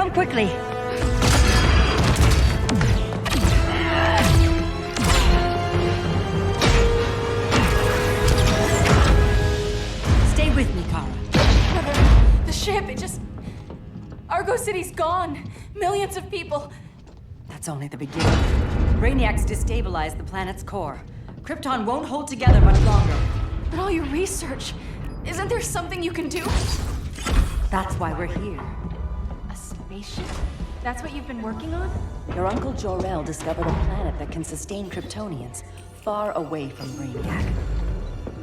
down quickly. Stay with me, Kara. Brother, the ship, it just... Argo City's gone. Millions of people. That's only the beginning. Brainiacs destabilized the planet's core. Krypton won't hold together much longer. But all your research, isn't there something you can do? That's why we're here. A spaceship? That's what you've been working on? Your uncle Jor-El discovered a planet that can sustain Kryptonians, far away from Brainiac.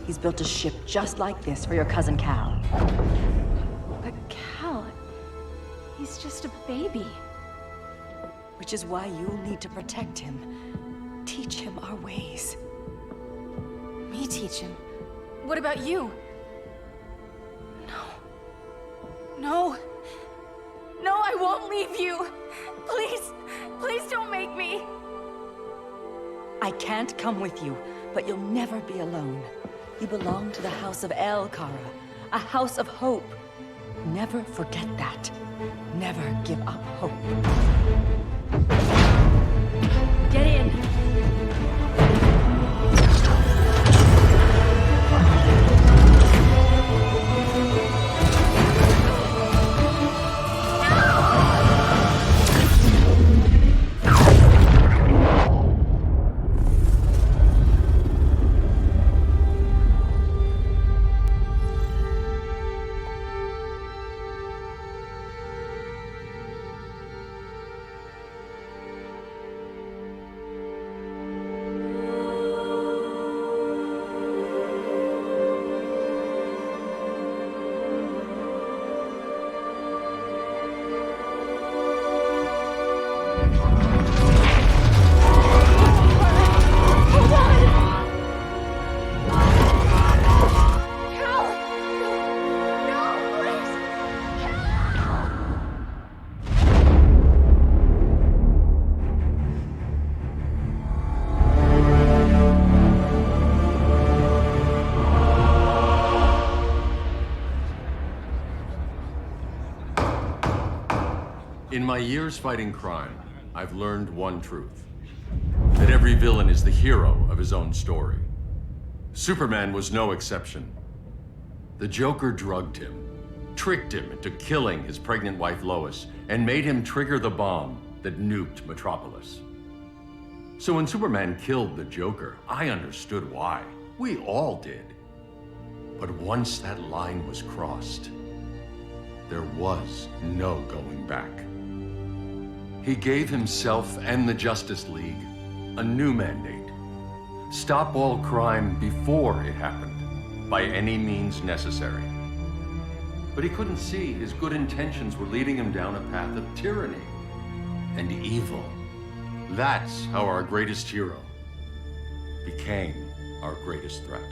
He's built a ship just like this for your cousin Cal. But Cal, he's just a baby. Which is why you'll need to protect him. Teach him our ways. Me teach him? What about you? No, I won't leave you. Please don't make me. I can't come with you, but you'll never be alone. You belong to the House of El, Kara. A house of hope. Never forget that. Never give up hope. Get in. In my years fighting crime, I've learned one truth. That every villain is the hero of his own story. Superman was no exception. The Joker drugged him, tricked him into killing his pregnant wife Lois, and made him trigger the bomb that nuked Metropolis. So when Superman killed the Joker, I understood why. We all did. But once that line was crossed, there was no going back. He gave himself and the Justice League a new mandate. Stop all crime before it happened, by any means necessary. But he couldn't see his good intentions were leading him down a path of tyranny and evil. That's how our greatest hero became our greatest threat.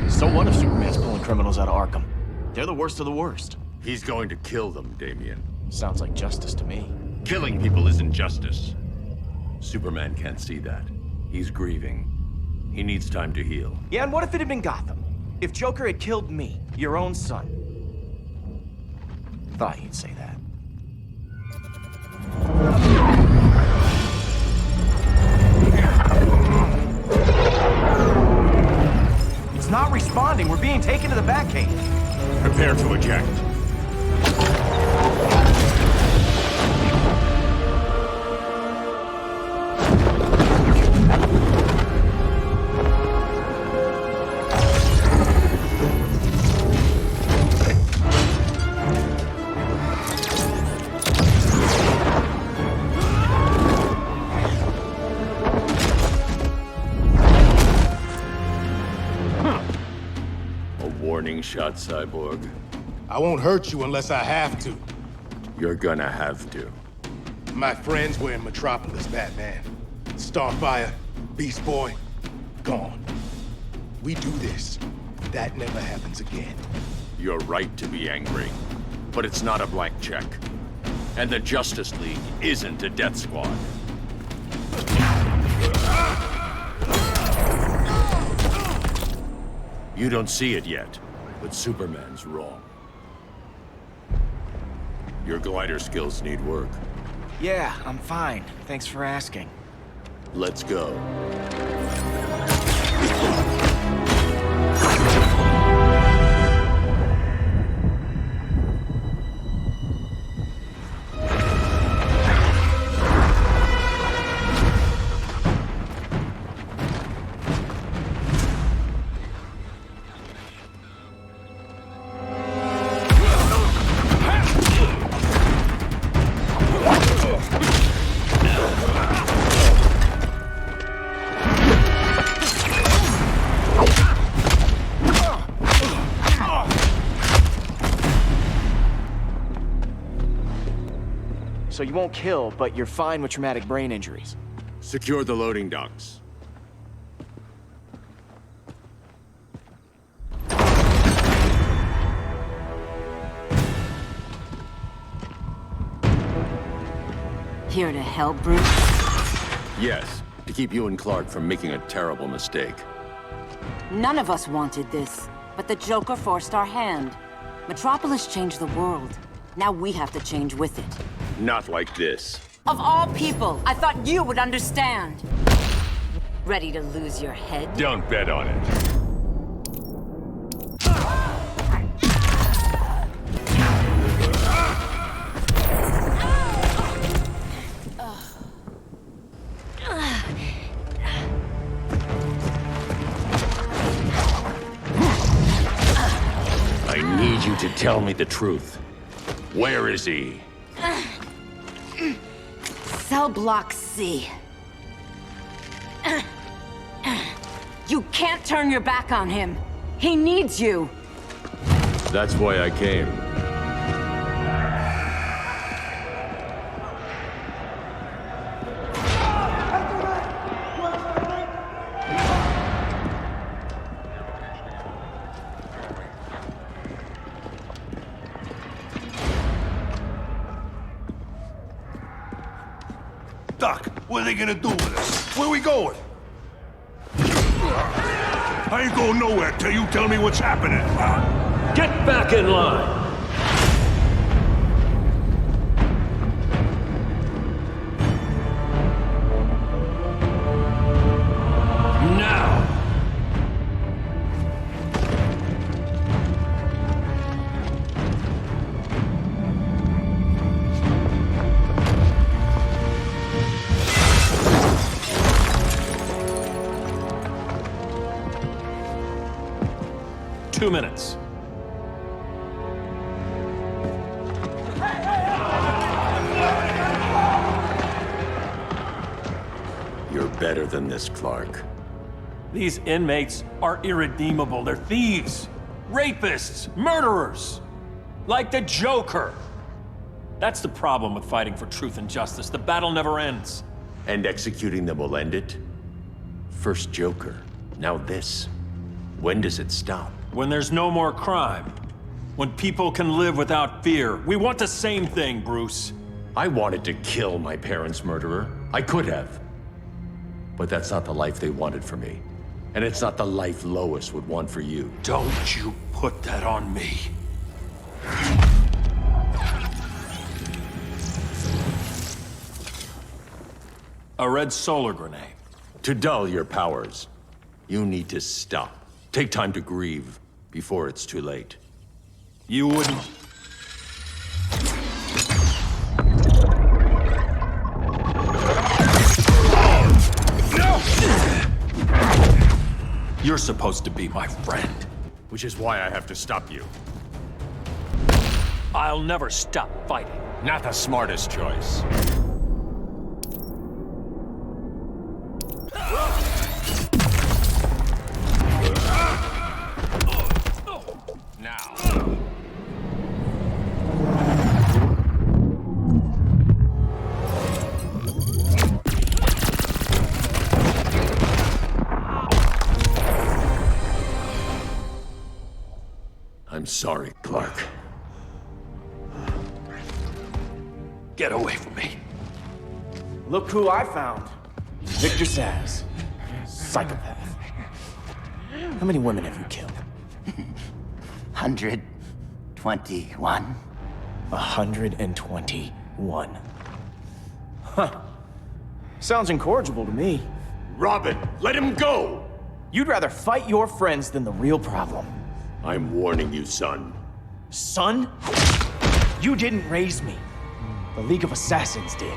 So what if Superman's pulling criminals out of Arkham? They're the worst of the worst. He's going to kill them, Damian. Sounds like justice to me. Killing people isn't justice. Superman can't see that. He's grieving. He needs time to heal. Yeah, and what if it had been Gotham? If Joker had killed me, your own son? Thought you'd say that. It's not responding. We're being taken to the Batcave. Prepare to eject. Warning shot, Cyborg. I won't hurt you unless I have to. You're gonna have to. My friends were in Metropolis, Batman. Starfire, Beast Boy, gone. We do this. That never happens again. You're right to be angry, but it's not a blank check. And the Justice League isn't a death squad. You don't see it yet, but Superman's wrong. Your glider skills need work. Yeah, I'm fine. Thanks for asking. Let's go. So you won't kill, but you're fine with traumatic brain injuries. Secure the loading docks. Here to help, Bruce? Yes, to keep you and Clark from making a terrible mistake. None of us wanted this, but the Joker forced our hand. Metropolis changed the world. Now we have to change with it. Not like this. Of all people, I thought you would understand. Ready to lose your head? Don't bet on it. I need you to tell me the truth. Where is he? Cell Block C. You can't turn your back on him. He needs you. That's why I came. Doc, what are they gonna do with us? Where we going? I ain't going nowhere till you tell me what's happening. Get back in line! Now! 2 minutes. You're better than this, Clark. These inmates are irredeemable. They're thieves, rapists, murderers. Like the Joker. That's the problem with fighting for truth and justice. The battle never ends. And executing them will end it? First Joker, now this. When does it stop? When there's no more crime. When people can live without fear. We want the same thing, Bruce. I wanted to kill my parents' murderer. I could have. But that's not the life they wanted for me. And it's not the life Lois would want for you. Don't you put that on me. A red solar grenade. To dull your powers, you need to stop. Take time to grieve before it's too late. You wouldn't... You're supposed to be my friend. Which is why I have to stop you. I'll never stop fighting. Not the smartest choice. Now. I'm sorry, Clark. Get away from me. Look who I found. Victor Zsasz. Psychopath. How many women have you killed? 121. 121. Huh. Sounds incorrigible to me. Robin, let him go! You'd rather fight your friends than the real problem. I'm warning you, son. Son? You didn't raise me. The League of Assassins did.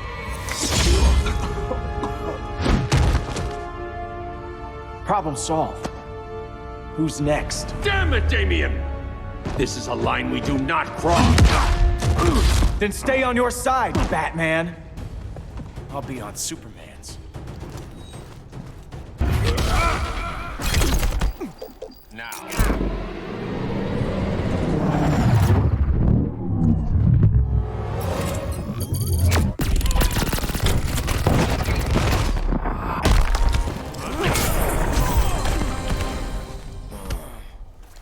Problem solved. Who's next? Damn it, Damien! This is a line we do not cross. Then stay on your side, Batman. I'll be on Superman's. Now.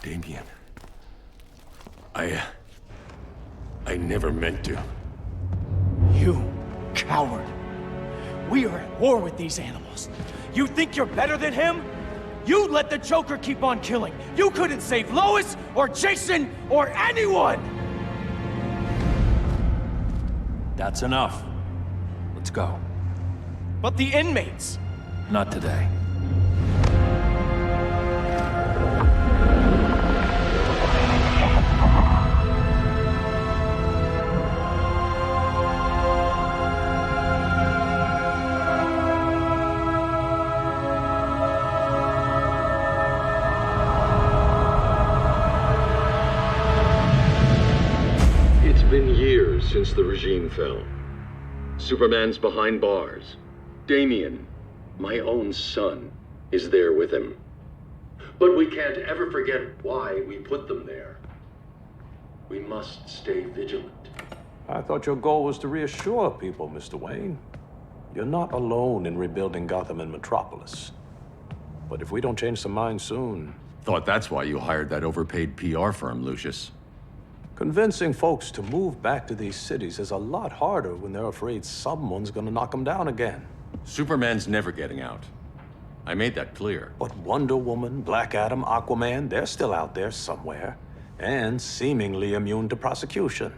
Damien. I never meant to. You coward. We are at war with these animals. You think you're better than him? You let the Joker keep on killing. You couldn't save Lois or Jason or anyone! That's enough. Let's go. But the inmates. Not today. It's been years since the regime fell. Superman's behind bars. Damien, my own son, is there with him. But we can't ever forget why we put them there. We must stay vigilant. I thought your goal was to reassure people, Mr. Wayne. You're not alone in rebuilding Gotham and Metropolis. But if we don't change some minds soon... Thought that's why you hired that overpaid PR firm, Lucius. Convincing folks to move back to these cities is a lot harder when they're afraid someone's gonna knock them down again. Superman's never getting out. I made that clear. But Wonder Woman, Black Adam, Aquaman, they're still out there somewhere, and seemingly immune to prosecution.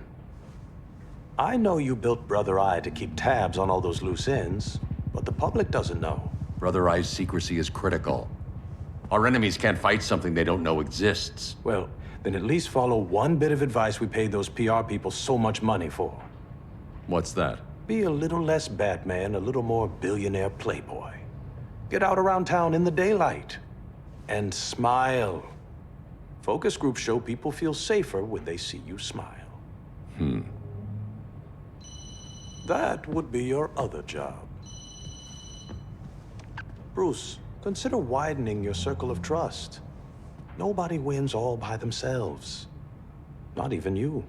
I know you built Brother Eye to keep tabs on all those loose ends, but the public doesn't know. Brother Eye's secrecy is critical. Our enemies can't fight something they don't know exists. Well, then at least follow one bit of advice we paid those PR people so much money for. What's that? Be a little less Batman, a little more billionaire playboy. Get out around town in the daylight. And smile. Focus groups show people feel safer when they see you smile. That would be your other job. Bruce, consider widening your circle of trust. Nobody wins all by themselves. Not even you.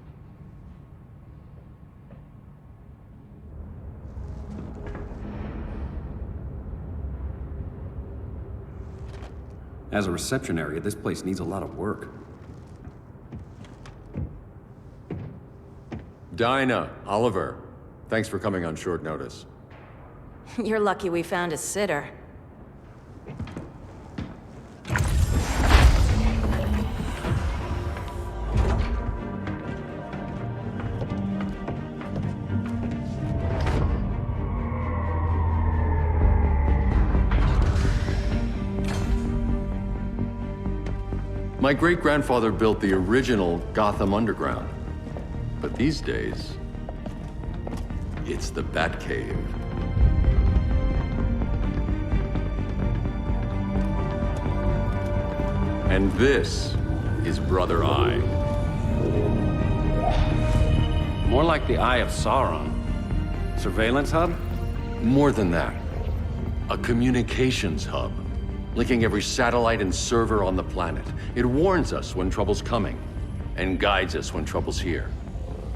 As a reception area, this place needs a lot of work. Dinah, Oliver, thanks for coming on short notice. You're lucky we found a sitter. My great-grandfather built the original Gotham Underground. But these days, it's the Batcave. And this is Brother Eye. More like the Eye of Sauron. Surveillance hub? More than that. A communications hub, linking every satellite and server on the planet. It warns us when trouble's coming, and guides us when trouble's here.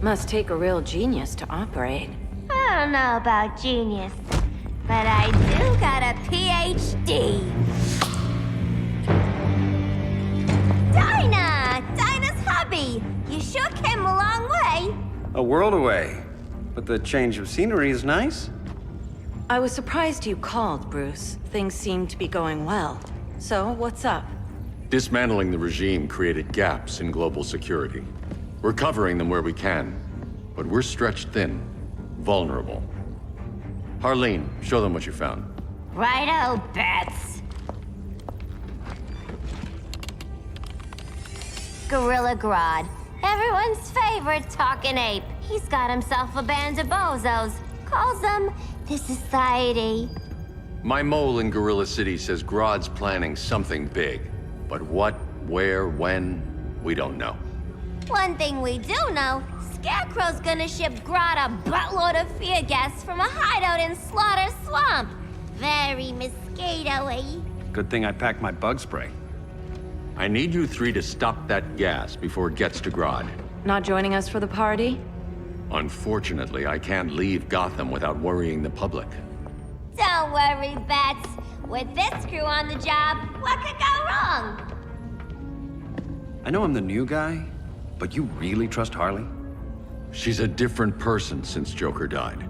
Must take a real genius to operate. I don't know about genius, but I do got a PhD. Dinah's hubby. You sure came a long way. A world away. But the change of scenery is nice. I was surprised you called, Bruce. Things seem to be going well. So, what's up? Dismantling the regime created gaps in global security. We're covering them where we can, but we're stretched thin, vulnerable. Harleen, show them what you found. Righto, Bats. Gorilla Grodd. Everyone's favorite talking ape. He's got himself a band of bozos. Calls them the Society. My mole in Gorilla City says Grodd's planning something big. But what, where, when, we don't know. One thing we do know, Scarecrow's gonna ship Grodd a buttload of fear gas from a hideout in Slaughter Swamp. Very mosquito-y. Good thing I packed my bug spray. I need you three to stop that gas before it gets to Grodd. Not joining us for the party? Unfortunately, I can't leave Gotham without worrying the public. Don't worry, Bats. With this crew on the job, what could go wrong? I know I'm the new guy, but you really trust Harley? She's a different person since Joker died.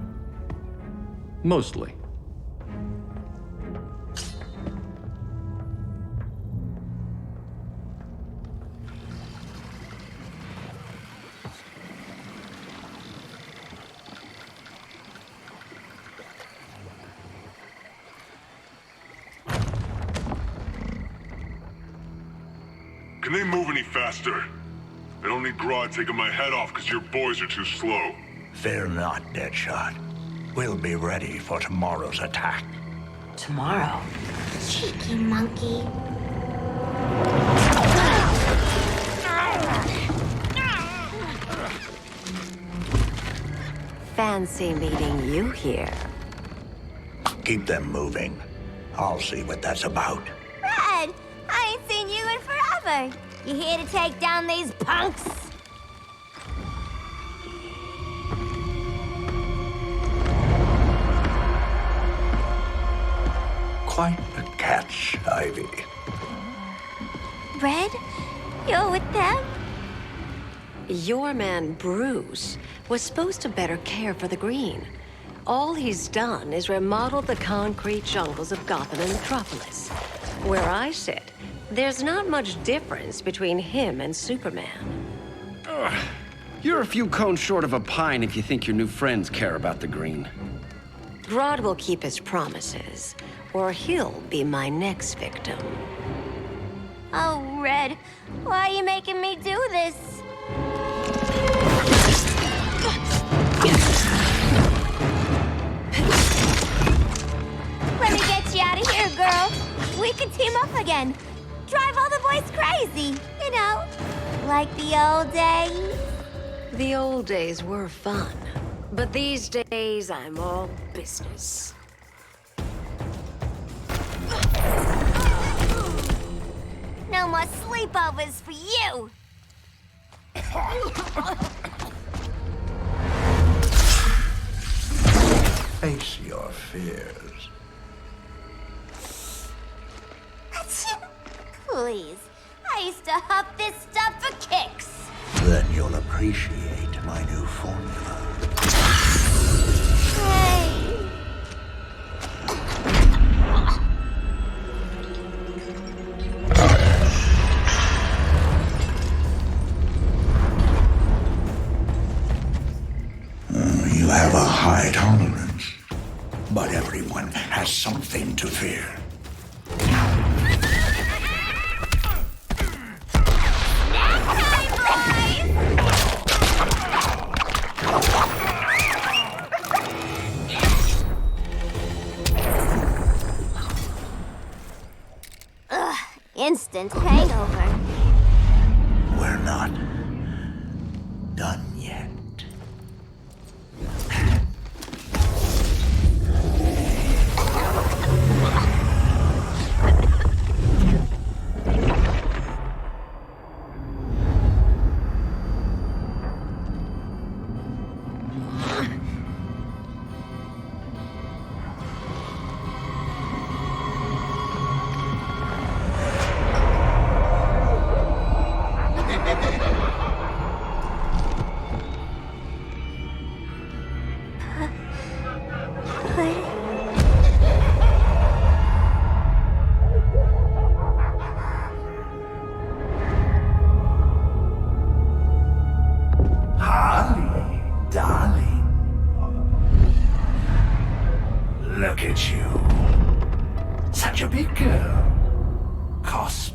Mostly. Can they move any faster? I don't need Grodd taking my head off because your boys are too slow. Fear not, Deadshot. We'll be ready for tomorrow's attack. Tomorrow? Cheeky monkey. Fancy meeting you here. Keep them moving. I'll see what that's about. Red, I ain't seen you in forever. You here to take down these punks? Quite a catch, Ivy. Red, you're with them? Your man, Bruce, was supposed to better care for the green. All he's done is remodel the concrete jungles of Gotham and Metropolis. Where I sit, there's not much difference between him and Superman. You're a few cones short of a pine if you think your new friends care about the green. Grodd will keep his promises, or he'll be my next victim. Oh, Red, why are you making me do this? Let me get you out of here, girl. We can team up again. Drive all the boys crazy, you know, like the old days. The old days were fun, but these days I'm all business. No more sleepovers for you. Face your fears. Please, I used to huff this stuff for kicks. Then you'll appreciate my new formula. Hey. You have a high tolerance, but everyone has something to fear. Instant hangover. We're not done yet.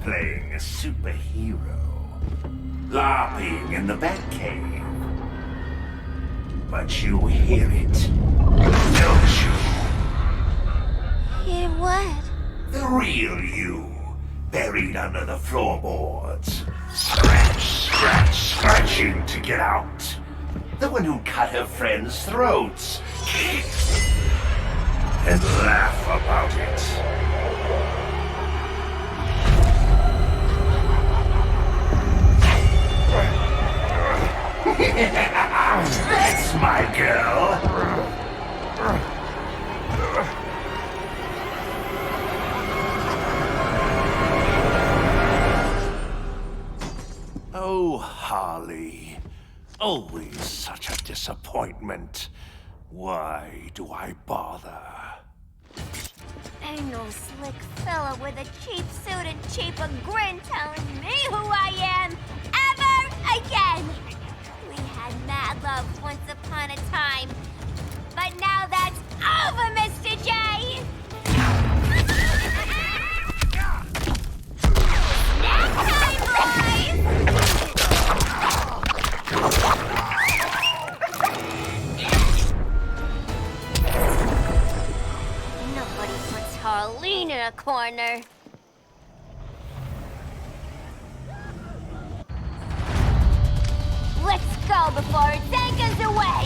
cosplaying a superhero, LARPing in the Batcave. But you hear it, don't you? Hear what? The real you, buried under the floorboards. Scratch, scratch, scratching to get out. The one who cut her friends' throats. And laugh about it. That's my girl. Oh, Harley. Always such a disappointment. Why do I bother? Ain't no slick fella with a cheap suit and cheaper grin telling me who I am ever again. We had mad love once upon a time, but now that's over, Mr. J. Snack time, boys! Nobody puts Harleen in a corner. Let's go before it takes us away!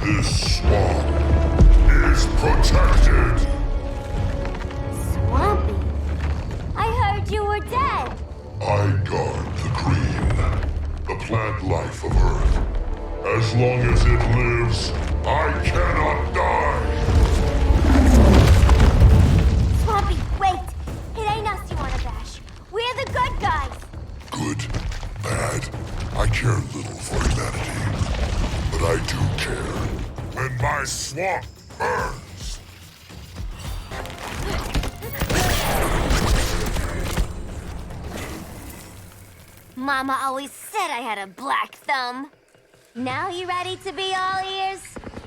This swamp is protected. Swampy? I heard you were dead. I guard the green, the plant life of Earth. As long as it lives, I cannot die. Swampy, wait! It ain't us you wanna bash. We're the good guys. Good, bad, I care little for humanity. But I do care when my swamp burns. Mama always said I had a black thumb. Now you ready to be all ears?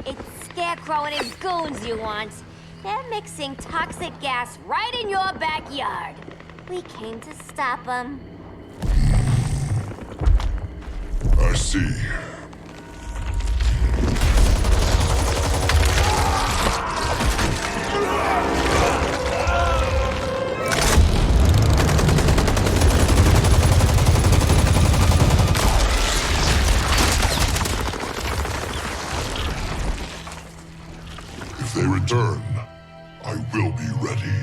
It's Scarecrow and his goons you want. They're mixing toxic gas right in your backyard. We came to stop them. I see. If they return, I will be ready.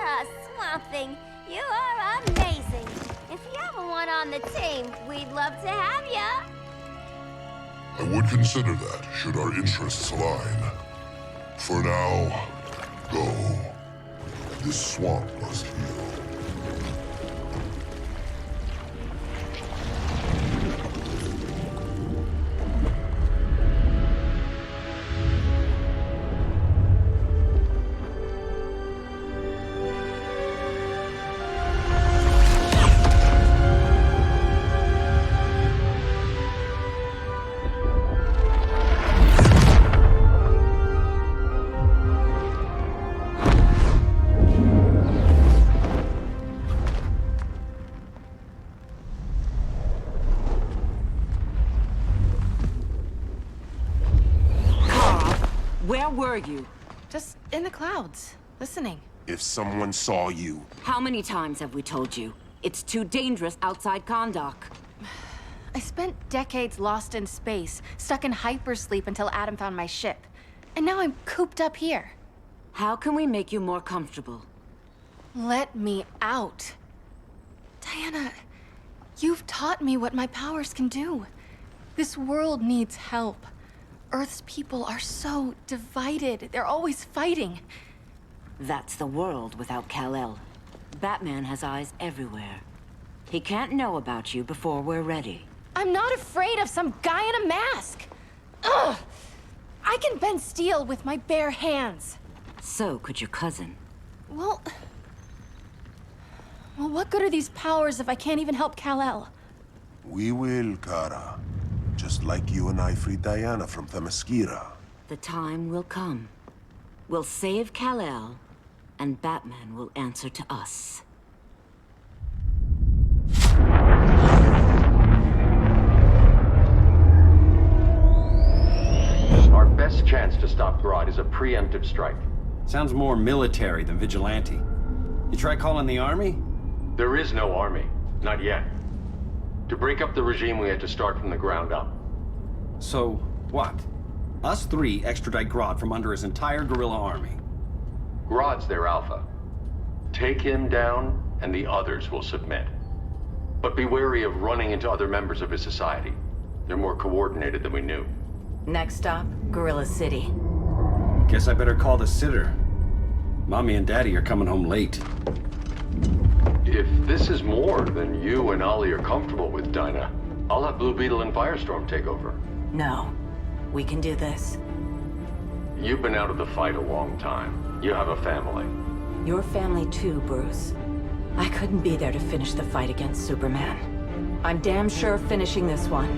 Ah, Swamp Thing, you are amazing. If you ever want on the team, we'd love to have ya. I would consider that, should our interests align. For now, go. This swamp must heal. Where were you? Just in the clouds, listening. If someone saw you, How many times have we told you? It's too dangerous outside Kahndaq. I spent decades lost in space, stuck in hypersleep until Adam found my ship. And now I'm cooped up here. How can we make you more comfortable? Let me out. Diana, you've taught me what my powers can do. This world needs help. Earth's people are so divided. They're always fighting. That's the world without Kal-El. Batman has eyes everywhere. He can't know about you before we're ready. I'm not afraid of some guy in a mask. Ugh! I can bend steel with my bare hands. So could your cousin. Well, what good are these powers if I can't even help Kal-El? We will, Kara. Just like you and I freed Diana from Themyscira. The time will come. We'll save Kal-El, and Batman will answer to us. Our best chance to stop Grodd is a preemptive strike. Sounds more military than vigilante. You try calling the army? There is no army. Not yet. To break up the regime, we had to start from the ground up. So, what? Us three extradite Grodd from under his entire guerrilla army. Grodd's their alpha. Take him down, and the others will submit. But be wary of running into other members of his society. They're more coordinated than we knew. Next stop, Gorilla City. Guess I better call the sitter. Mommy and Daddy are coming home late. If this is more than you and Ollie are comfortable with, Dinah, I'll have Blue Beetle and Firestorm take over. No. We can do this. You've been out of the fight a long time. You have a family. Your family too, Bruce. I couldn't be there to finish the fight against Superman. I'm damn sure finishing this one.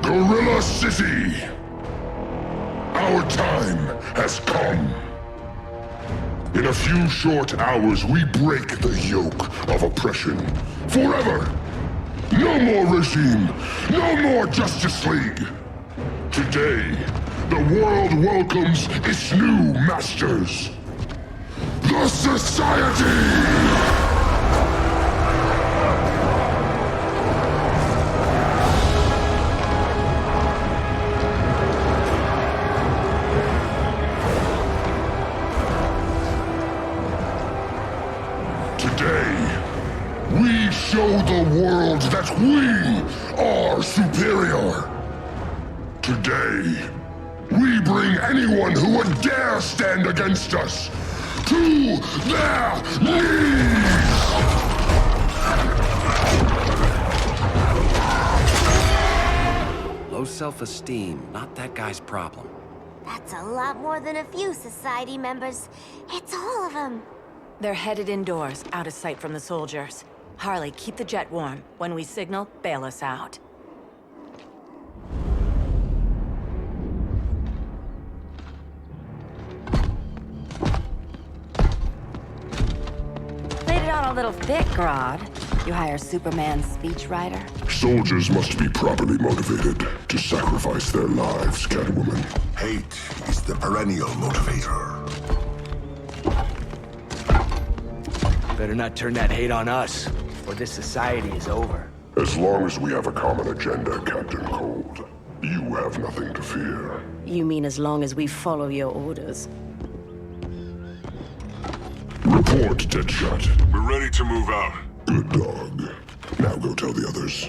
Gorilla City! Our time has come. In a few short hours, we break the yoke of oppression. Forever! No more regime! No more Justice League! Today, the world welcomes its new masters. The Society! We show the world that we are superior. Today, we bring anyone who would dare stand against us to their knees! Low self-esteem, not that guy's problem. That's a lot more than a few society members. It's all of them. They're headed indoors, out of sight from the soldiers. Harley, keep the jet warm. When we signal, bail us out. Played it on a little thick, Grodd. You hire Superman's speechwriter? Soldiers must be properly motivated to sacrifice their lives, Catwoman. Hate is the perennial motivator. Better not turn that hate on us, or this society is over. As long as we have a common agenda, Captain Cold, you have nothing to fear. You mean as long as we follow your orders? Report, Deadshot. We're ready to move out. Good dog. Now go tell the others.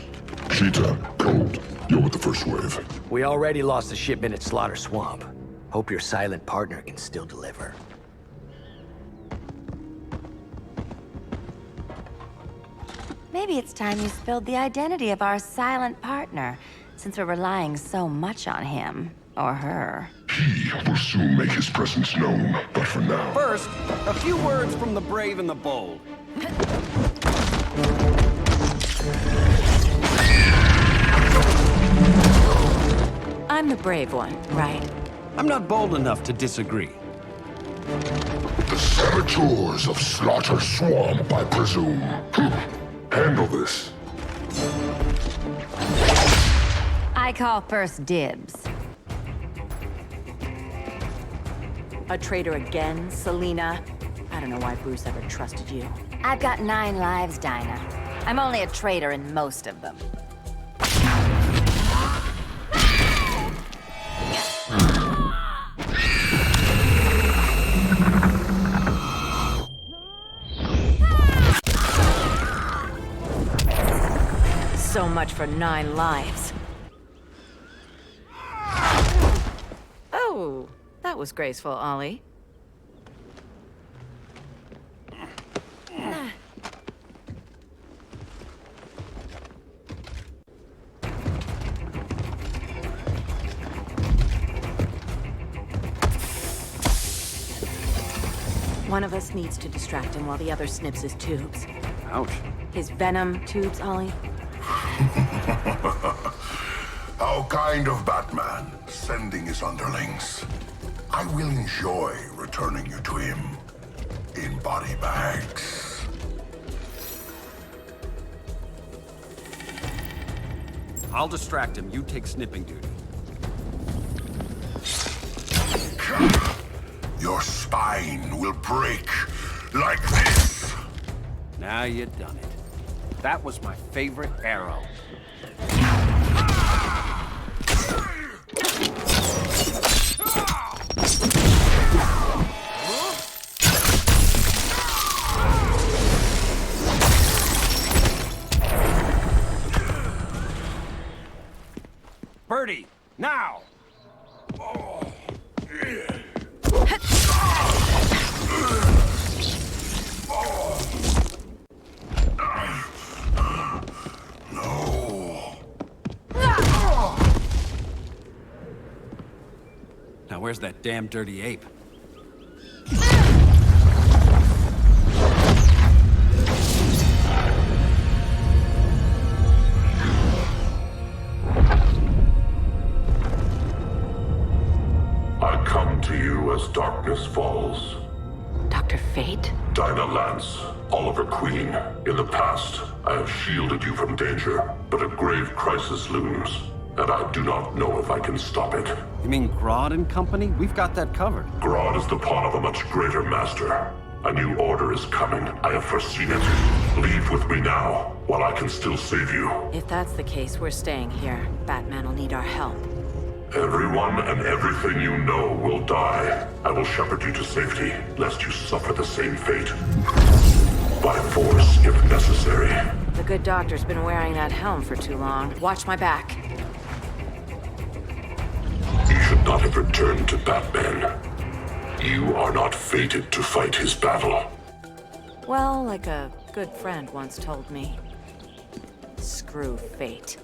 Cheetah, Cold, you're with the first wave. We already lost a shipment at Slaughter Swamp. Hope your silent partner can still deliver. Maybe it's time you spilled the identity of our silent partner, since we're relying so much on him, or her. He will soon make his presence known, but for now... First, a few words from the brave and the bold. I'm the brave one, right? I'm not bold enough to disagree. The saboteurs of Slaughter Swamp, I presume. Handle this. I call first dibs. A traitor again, Selina? I don't know why Bruce ever trusted you. I've got 9 lives, Dinah. I'm only a traitor in most of them. much for 9 lives. Oh, that was graceful, Ollie. One of us needs to distract him while the other snips his tubes. Ouch. His venom tubes, Ollie. How kind of Batman, sending his underlings. I will enjoy returning you to him in body bags. I'll distract him. You take snipping duty. Your spine will break like this. Now you done it. That was my favorite arrow. Birdie, now! Now where's that damn dirty ape? I come to you as darkness falls. Dr. Fate? Dinah Lance, Oliver Queen. In the past, I have shielded you from danger, but a grave crisis looms, and I do not know if I can stop it. You mean Grodd and company? We've got that covered. Grodd is the pawn of a much greater master. A new order is coming. I have foreseen it. Leave with me now, while I can still save you. If that's the case, we're staying here. Batman will need our help. Everyone and everything you know will die. I will shepherd you to safety, lest you suffer the same fate. By force, if necessary. The good doctor's been wearing that helm for too long. Watch my back. You should not have returned to Batman. You are not fated to fight his battle. Well, like a good friend once told me. Screw fate.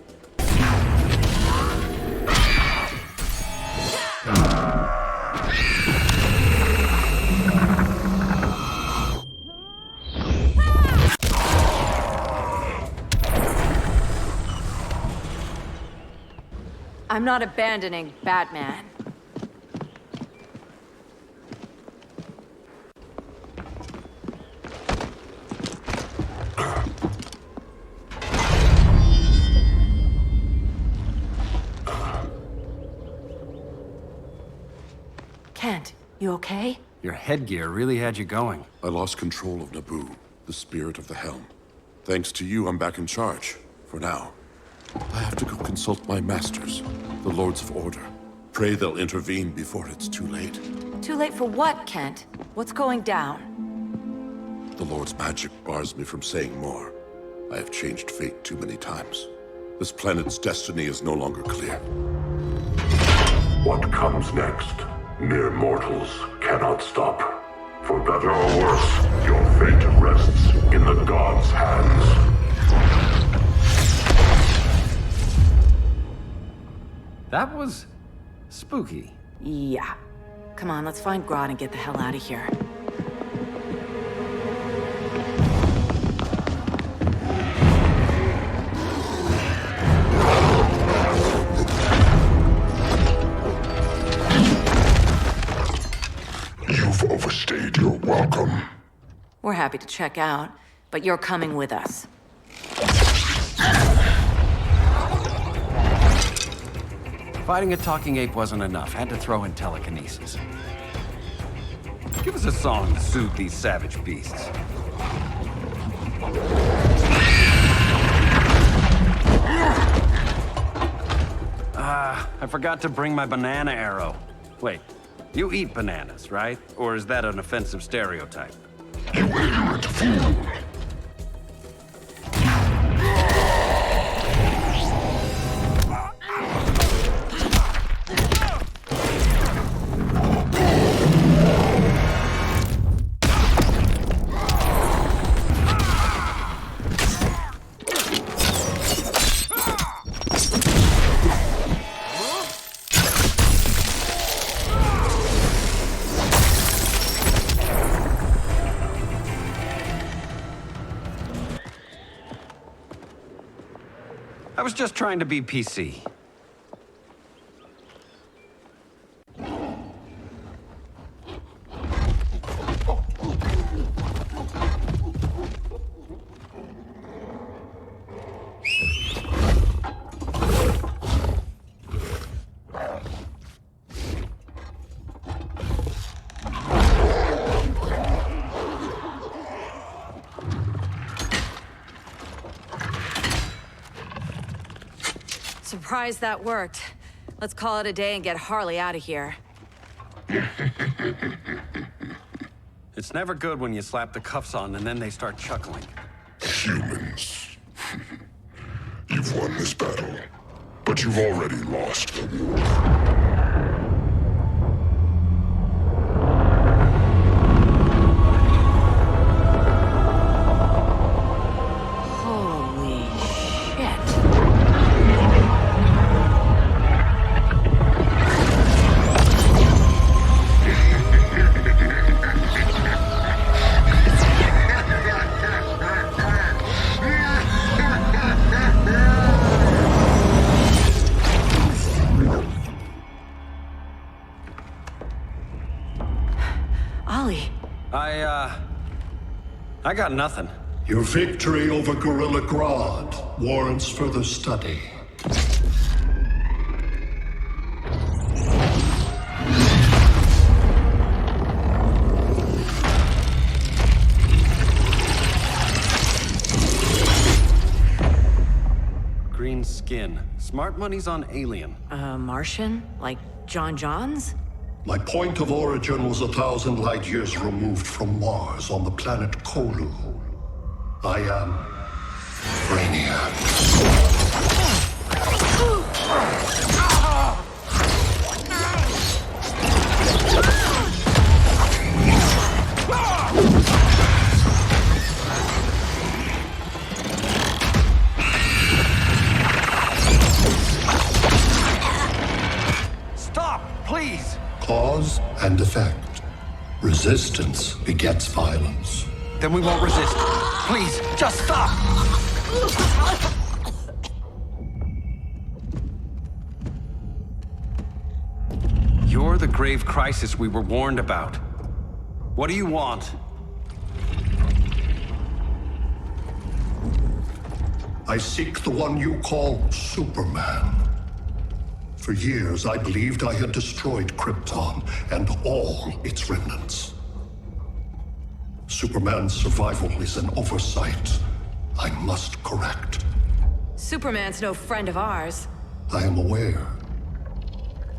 I'm not abandoning Batman. Kent, you okay? Your headgear really had you going. I lost control of Naboo, the spirit of the helm. Thanks to you, I'm back in charge. For now. I have to go consult my masters, the Lords of Order. Pray they'll intervene before it's too late. Too late for what, Kent? What's going down? The Lord's magic bars me from saying more. I have changed fate too many times. This planet's destiny is no longer clear. What comes next, mere mortals cannot stop. For better or worse, your fate rests in the gods' hands. That was spooky. Yeah. Come on, let's find Grodd and get the hell out of here. You've overstayed your welcome. We're happy to check out, but you're coming with us. Fighting a talking ape wasn't enough. Had to throw in telekinesis. Give us a song to soothe these savage beasts. I forgot to bring my banana arrow. Wait, you eat bananas, right? Or is that an offensive stereotype? You ignorant fool! was just trying to be PC. Surprised that worked. Let's call it a day and get Harley out of here. It's never good when you slap the cuffs on and then they start chuckling. Humans. You've won this battle, but you've already lost the war. I got nothing. Your victory over Gorilla Grodd warrants further study. Green skin. Smart money's on alien. Martian? Like John Johns? My point of origin was 1,000 light years removed from Mars on the planet Kolu. I am Brainiac. Stop, please! Cause and effect. Resistance begets violence. Then we won't resist. Please, just stop! You're the grave crisis we were warned about. What do you want? I seek the one you call Superman. For years, I believed I had destroyed Krypton and all its remnants. Superman's survival is an oversight I must correct. Superman's no friend of ours. I am aware.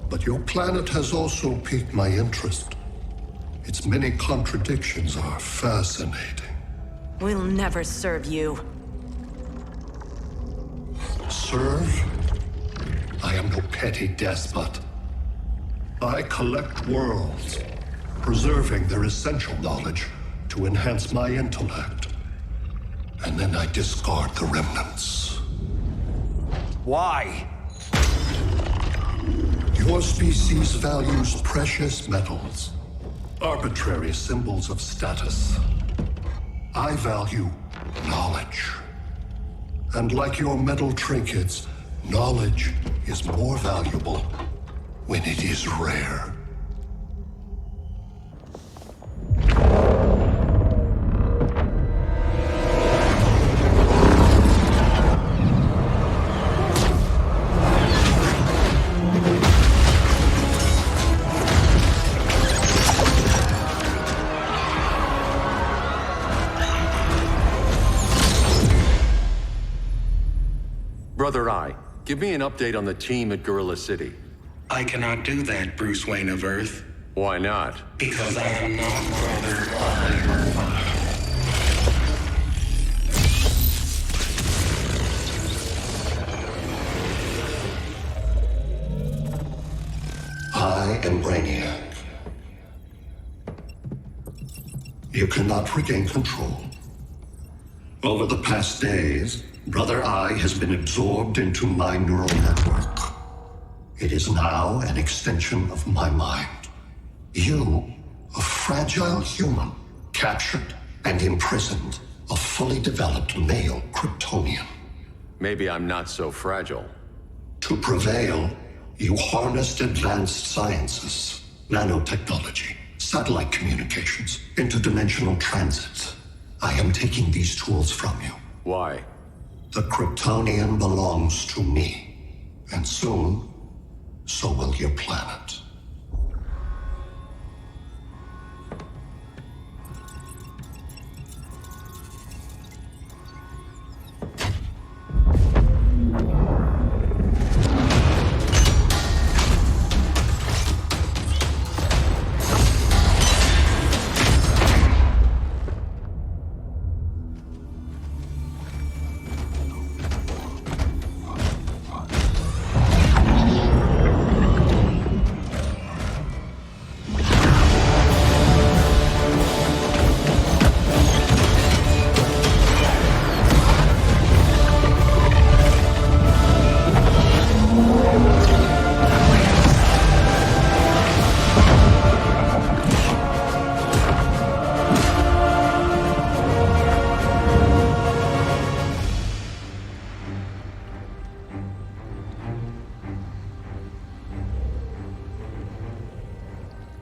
But your planet has also piqued my interest. Its many contradictions are fascinating. We'll never serve you. Serve? I am no petty despot. I collect worlds, preserving their essential knowledge to enhance my intellect. And then I discard the remnants. Why? Your species values precious metals, arbitrary symbols of status. I value knowledge. And like your metal trinkets, knowledge is more valuable when it is rare. Brother Eye, give me an update on the team at Gorilla City. I cannot do that, Bruce Wayne of Earth. Why not? Because I am not Brother Eye. I am Brainiac. You cannot regain control. Over the past days, Brother Eye has been absorbed into my neural network. It is now an extension of my mind. You, a fragile human, captured and imprisoned a fully developed male Kryptonian. Maybe I'm not so fragile. To prevail, you harnessed advanced sciences, nanotechnology, satellite communications, interdimensional transits. I am taking these tools from you. Why? The Kryptonian belongs to me. And soon, so will your planet.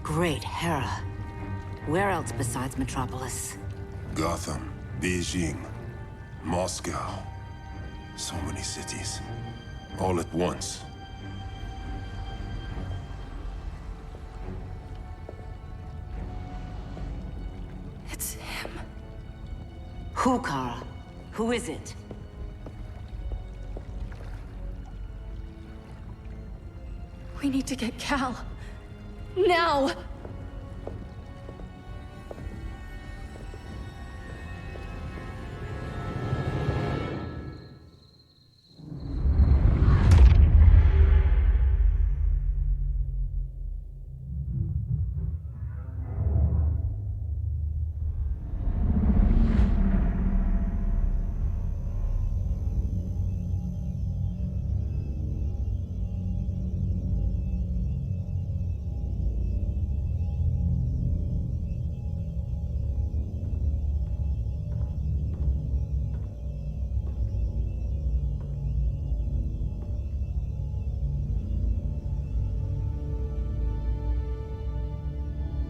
Great Hera. Where else besides Metropolis? Gotham, Beijing, Moscow. So many cities. All at once. It's him. Who, Kara? Who is it? We need to get Cal. Now!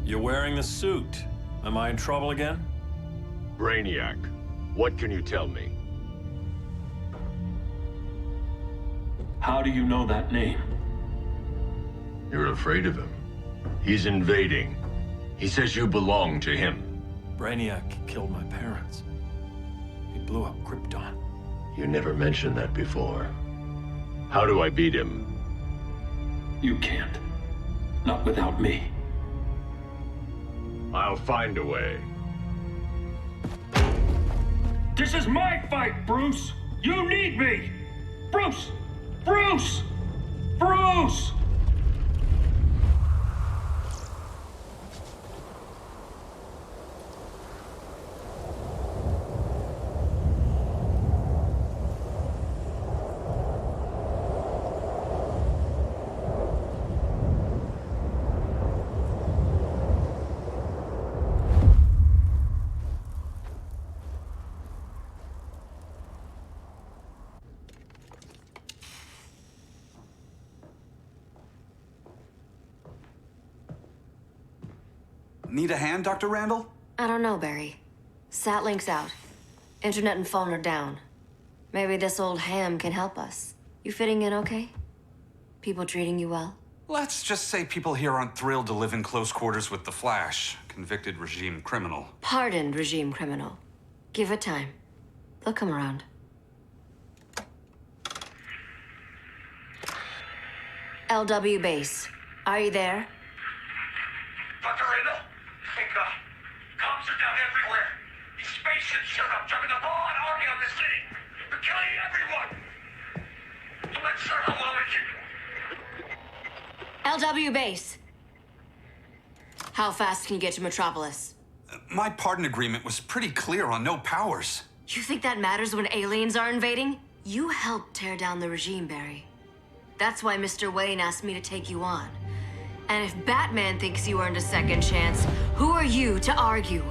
You're wearing the suit. Am I in trouble again? Brainiac, what can you tell me? How do you know that name? You're afraid of him. He's invading. He says you belong to him. Brainiac killed my parents. He blew up Krypton. You never mentioned that before. How do I beat him? You can't. Not without me. I'll find a way. This is my fight, Bruce! You need me! Bruce! Bruce! Bruce! Need a hand, Dr. Randall? I don't know, Barry. Satlink's out. Internet and phone are down. Maybe this old ham can help us. You fitting in okay? People treating you well? Let's just say people here aren't thrilled to live in close quarters with the Flash, convicted regime criminal. Pardoned regime criminal. Give it time. They'll come around. LW base. Are you there? Dr. Randall? Thank God. Cops are down everywhere. These spaceships showed up, dropping a broad army on the city. They're killing everyone. I'm not sure how long I can... LW base. How fast can you get to Metropolis? My pardon agreement was pretty clear on no powers. You think that matters when aliens are invading? You helped tear down the regime, Barry. That's why Mr. Wayne asked me to take you on. And if Batman thinks you earned a second chance, who are you to argue?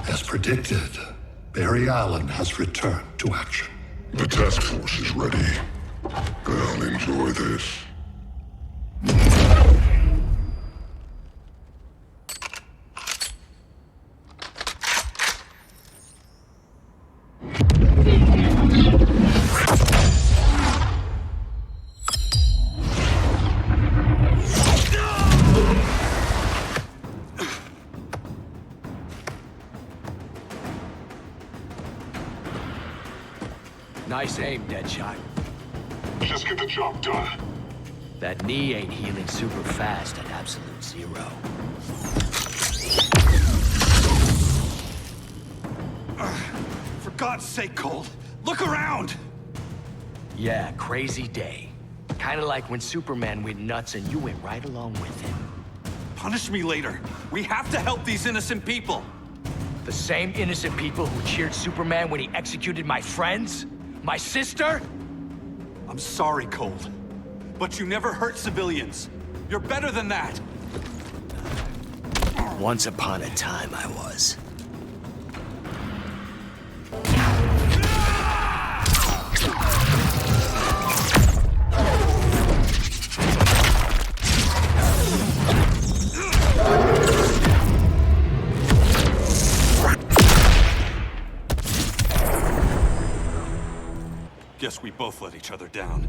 As predicted, Barry Allen has returned to action. The task force is ready. I'll enjoy this. Nice aim, Deadshot. Just get the job done. That knee ain't healing super fast at absolute zero. For God's sake, Cold, look around! Yeah, crazy day. Kinda like when Superman went nuts and you went right along with him. Punish me later. We have to help these innocent people. The same innocent people who cheered Superman when he executed my friends? My sister? I'm sorry, Cold. But you never hurt civilians. You're better than that. Once upon a time, I was. Guess we both let each other down.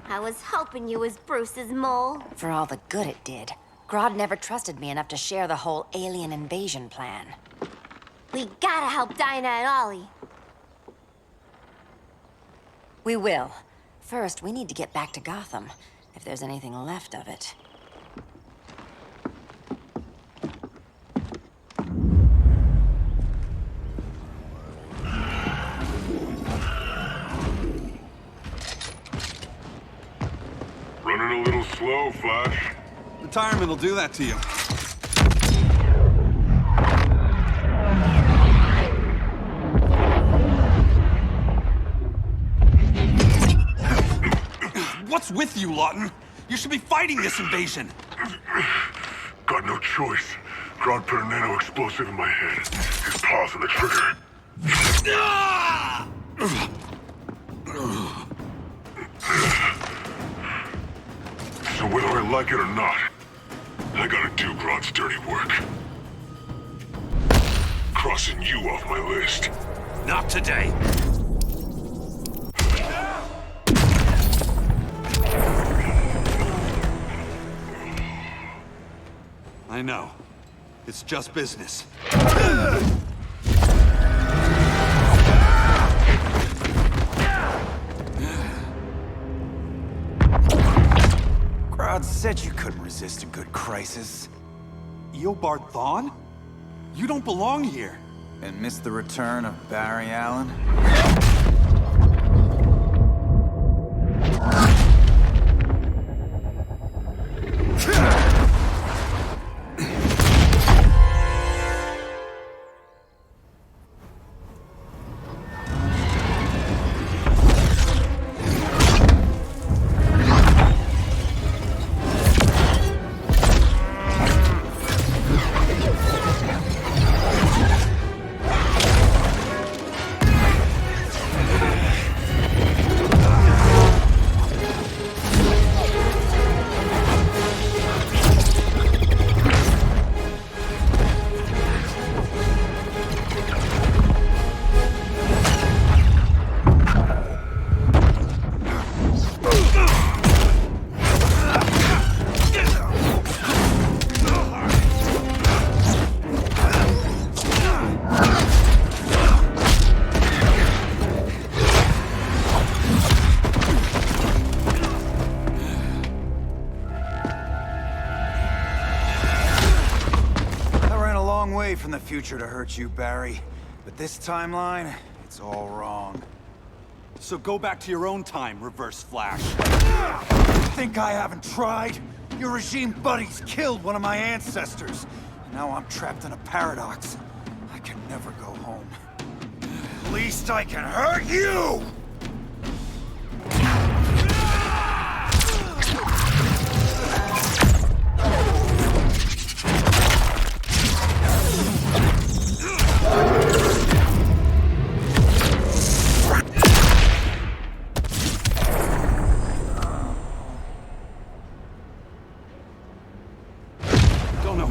I was hoping you was Bruce's mole. For all the good it did. Grodd never trusted me enough to share the whole alien invasion plan. We gotta help Dinah and Ollie. We will. First, we need to get back to Gotham, if there's anything left of it. Running a little slow, Flash. Retirement will do that to you. What's with you, Lawton? You should be fighting this invasion. Got no choice. Grodd put a nano explosive in my head. His paws on the trigger. So whether I like it or not, I gotta do Grodd's dirty work. Crossing you off my list. Not today. I know. It's just business. Grodd said you couldn't resist a good crisis. Eobard Thawne? You don't belong here. And miss the return of Barry Allen? future to hurt you, Barry. But this timeline, it's all wrong. So go back to your own time, Reverse Flash. Think I haven't tried? Your regime buddies killed one of my ancestors. Now I'm trapped in a paradox. I can never go home. At least I can hurt you!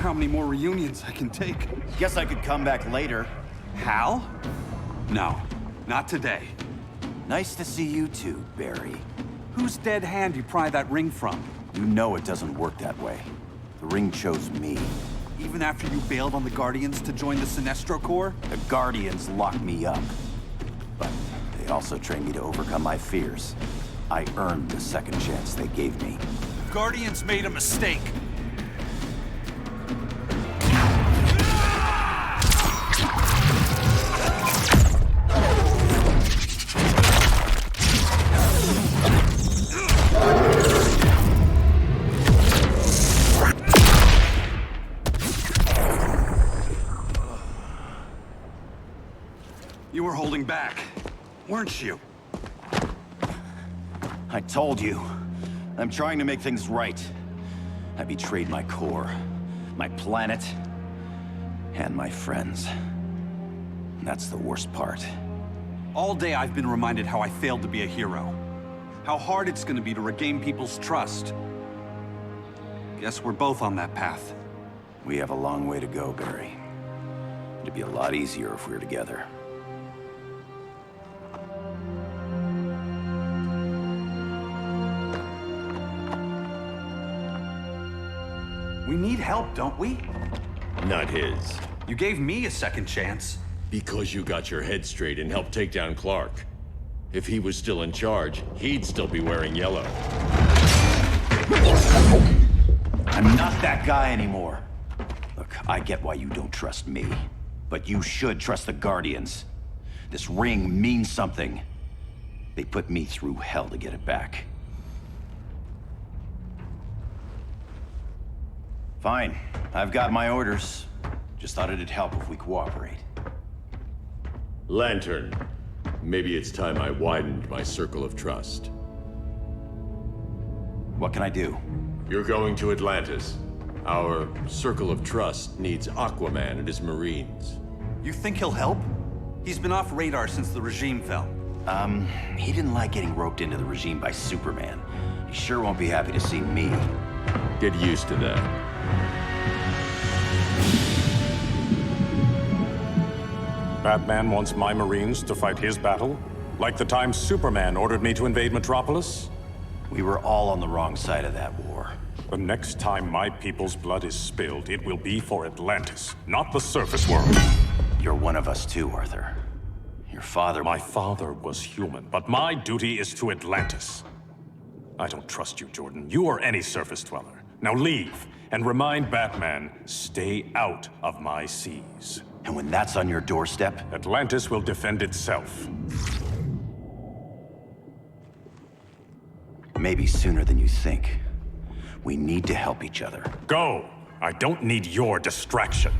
How many more reunions I can take? Guess I could come back later. Hal? No, not today. Nice to see you too, Barry. Whose dead hand you pry that ring from? You know it doesn't work that way. The ring chose me. Even after you bailed on the Guardians to join the Sinestro Corps? The Guardians locked me up. But they also trained me to overcome my fears. I earned the second chance they gave me. The Guardians made a mistake. You were holding back, weren't you? I told you. I'm trying to make things right. I betrayed my core, my planet, and my friends. And that's the worst part. All day I've been reminded how I failed to be a hero. How hard it's gonna be to regain people's trust. Guess we're both on that path. We have a long way to go, Barry. It'd be a lot easier if we were together. We need help, don't we? Not his. You gave me a second chance. Because you got your head straight and helped take down Clark. If he was still in charge, he'd still be wearing yellow. I'm not that guy anymore. Look, I get why you don't trust me. But you should trust the Guardians. This ring means something. They put me through hell to get it back. Fine. I've got my orders. Just thought it'd help if we cooperate. Lantern. Maybe it's time I widened my circle of trust. What can I do? You're going to Atlantis. Our circle of trust needs Aquaman and his Marines. You think he'll help? He's been off radar since the regime fell. He didn't like getting roped into the regime by Superman. He sure won't be happy to see me. Get used to that. Batman wants my Marines to fight his battle? Like the time Superman ordered me to invade Metropolis? We were all on the wrong side of that war. The next time my people's blood is spilled, it will be for Atlantis, not the surface world. You're one of us too, Arthur. Your father... My father was human, but my duty is to Atlantis. I don't trust you, Jordan. You or any surface dweller. Now leave, and remind Batman, stay out of my seas. And when that's on your doorstep? Atlantis will defend itself. Maybe sooner than you think. We need to help each other. Go! I don't need your distraction.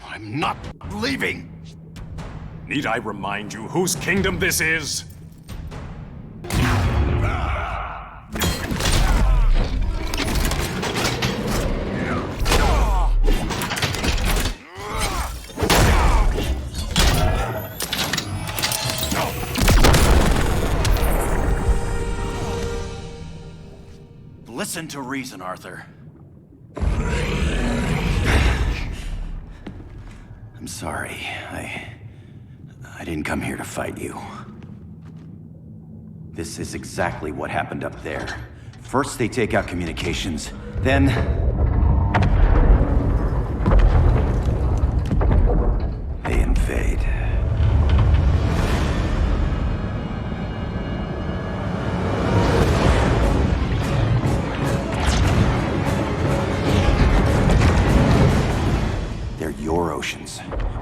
I'm not leaving! Need I remind you whose kingdom this is? Listen to reason, Arthur. I'm sorry. I didn't come here to fight you. This is exactly what happened up there. First they take out communications, then... they invade.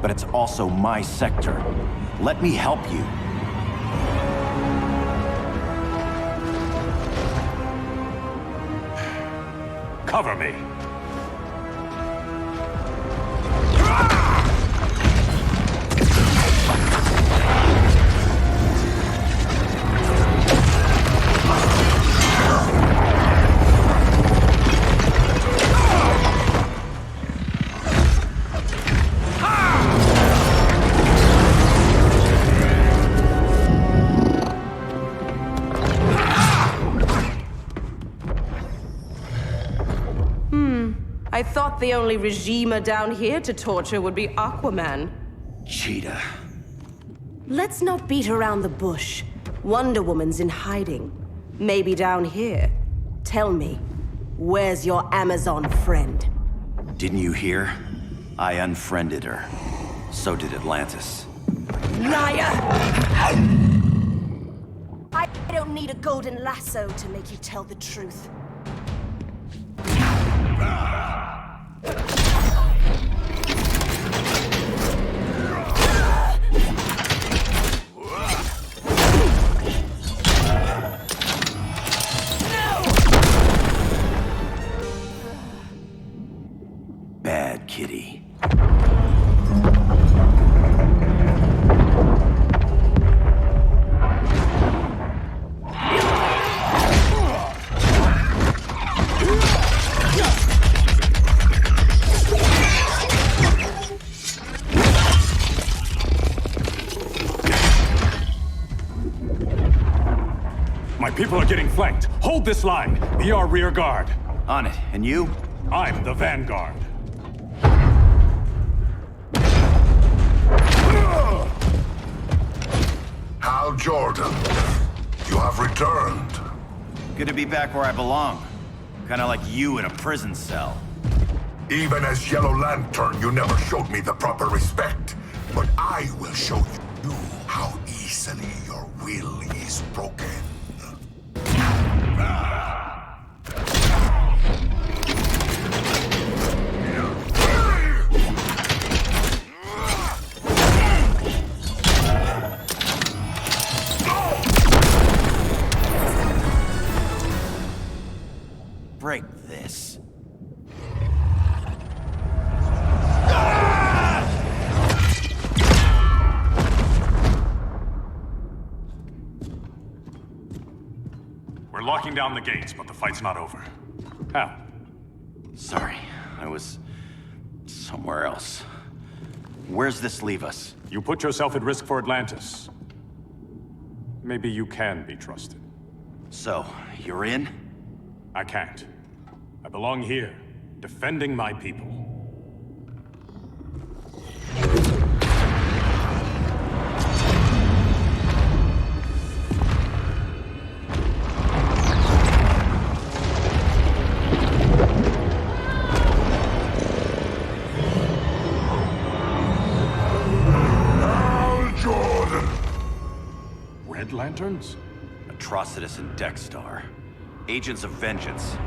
but it's also my sector. Let me help you. Cover me. I thought the only regimer down here to torture would be Aquaman. Cheetah. Let's not beat around the bush. Wonder Woman's in hiding. Maybe down here. Tell me, where's your Amazon friend? Didn't you hear? I unfriended her. So did Atlantis. Liar! I don't need a golden lasso to make you tell the truth. Bad kitty. My people are getting flanked. Hold this line. Be our rear guard. On it. And you? I'm the vanguard. Hal Jordan, you have returned. Good to be back where I belong. Kinda like you in a prison cell. Even as Yellow Lantern, you never showed me the proper respect. But I will show you how easily your will is broken. Break this. We're locking down the gates, but the fight's not over. Hal. Sorry, I was somewhere else. Where's this leave us? You put yourself at risk for Atlantis. Maybe you can be trusted. So, you're in? I can't. I belong here, defending my people. Hal Jordan! Red Lanterns? Atrocitus and Dexstar. Agents of Vengeance.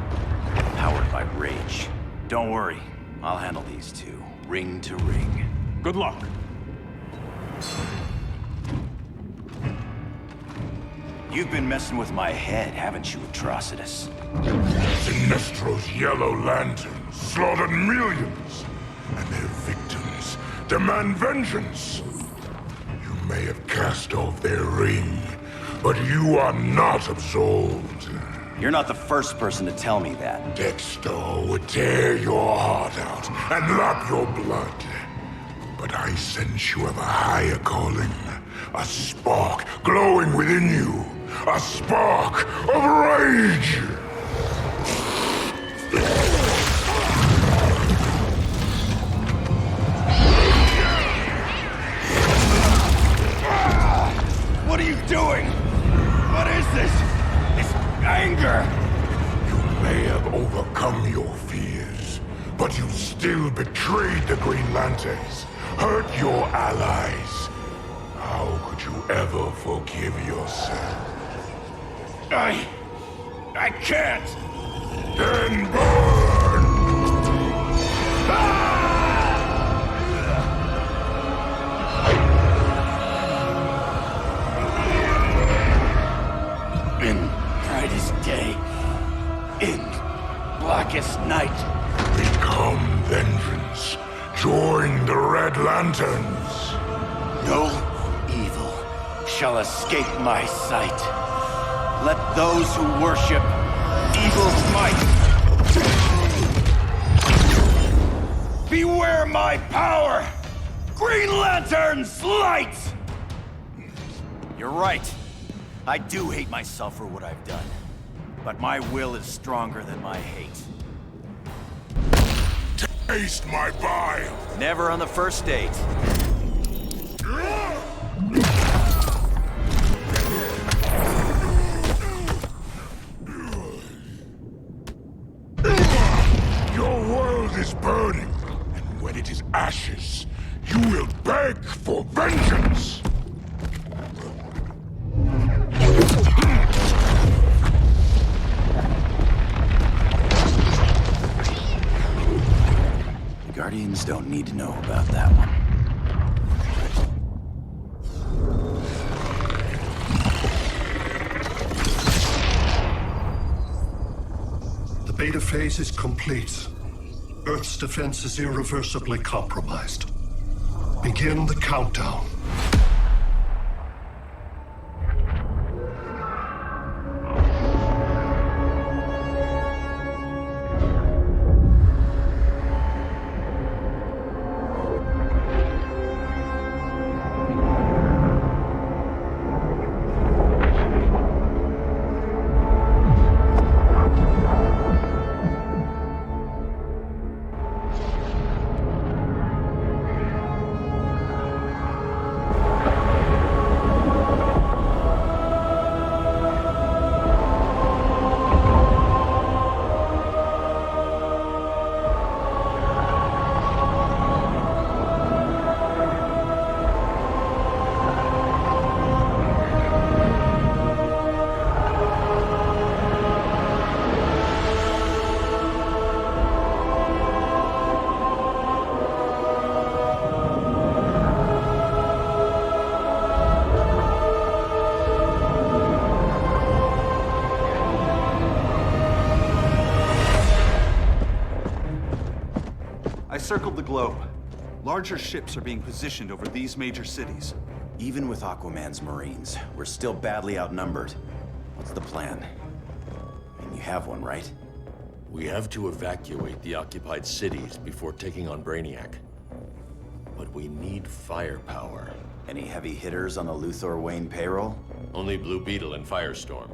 Powered by rage. Don't worry, I'll handle these two, ring to ring. Good luck. You've been messing with my head, haven't you, Atrocitus? Sinestro's Yellow Lanterns slaughtered millions, and their victims demand vengeance. You may have cast off their ring, but you are not absolved. You're not the first person to tell me that. Dexter would tear your heart out and lap your blood. But I sense you have a higher calling. A spark glowing within you. A spark of rage! What are you doing? What is this? Anger! You may have overcome your fears, but you still betrayed the Green Lanterns, hurt your allies. How could you ever forgive yourself? I can't! Then burn! light. Become vengeance. Join the Red Lanterns. No evil shall escape my sight. Let those who worship evil's might beware my power! Green Lantern's light! You're right. I do hate myself for what I've done. But my will is stronger than my hate. Taste my bile! Never on the first date. Your world is burning, and when it is ashes, you will beg for vengeance! The Guardians don't need to know about that one. The beta phase is complete. Earth's defense is irreversibly compromised. Begin the countdown. I circled the globe. Larger ships are being positioned over these major cities. Even with Aquaman's Marines, we're still badly outnumbered. What's the plan? And you have one, right? We have to evacuate the occupied cities before taking on Brainiac. But we need firepower. Any heavy hitters on the Luthor Wayne payroll? Only Blue Beetle and Firestorm.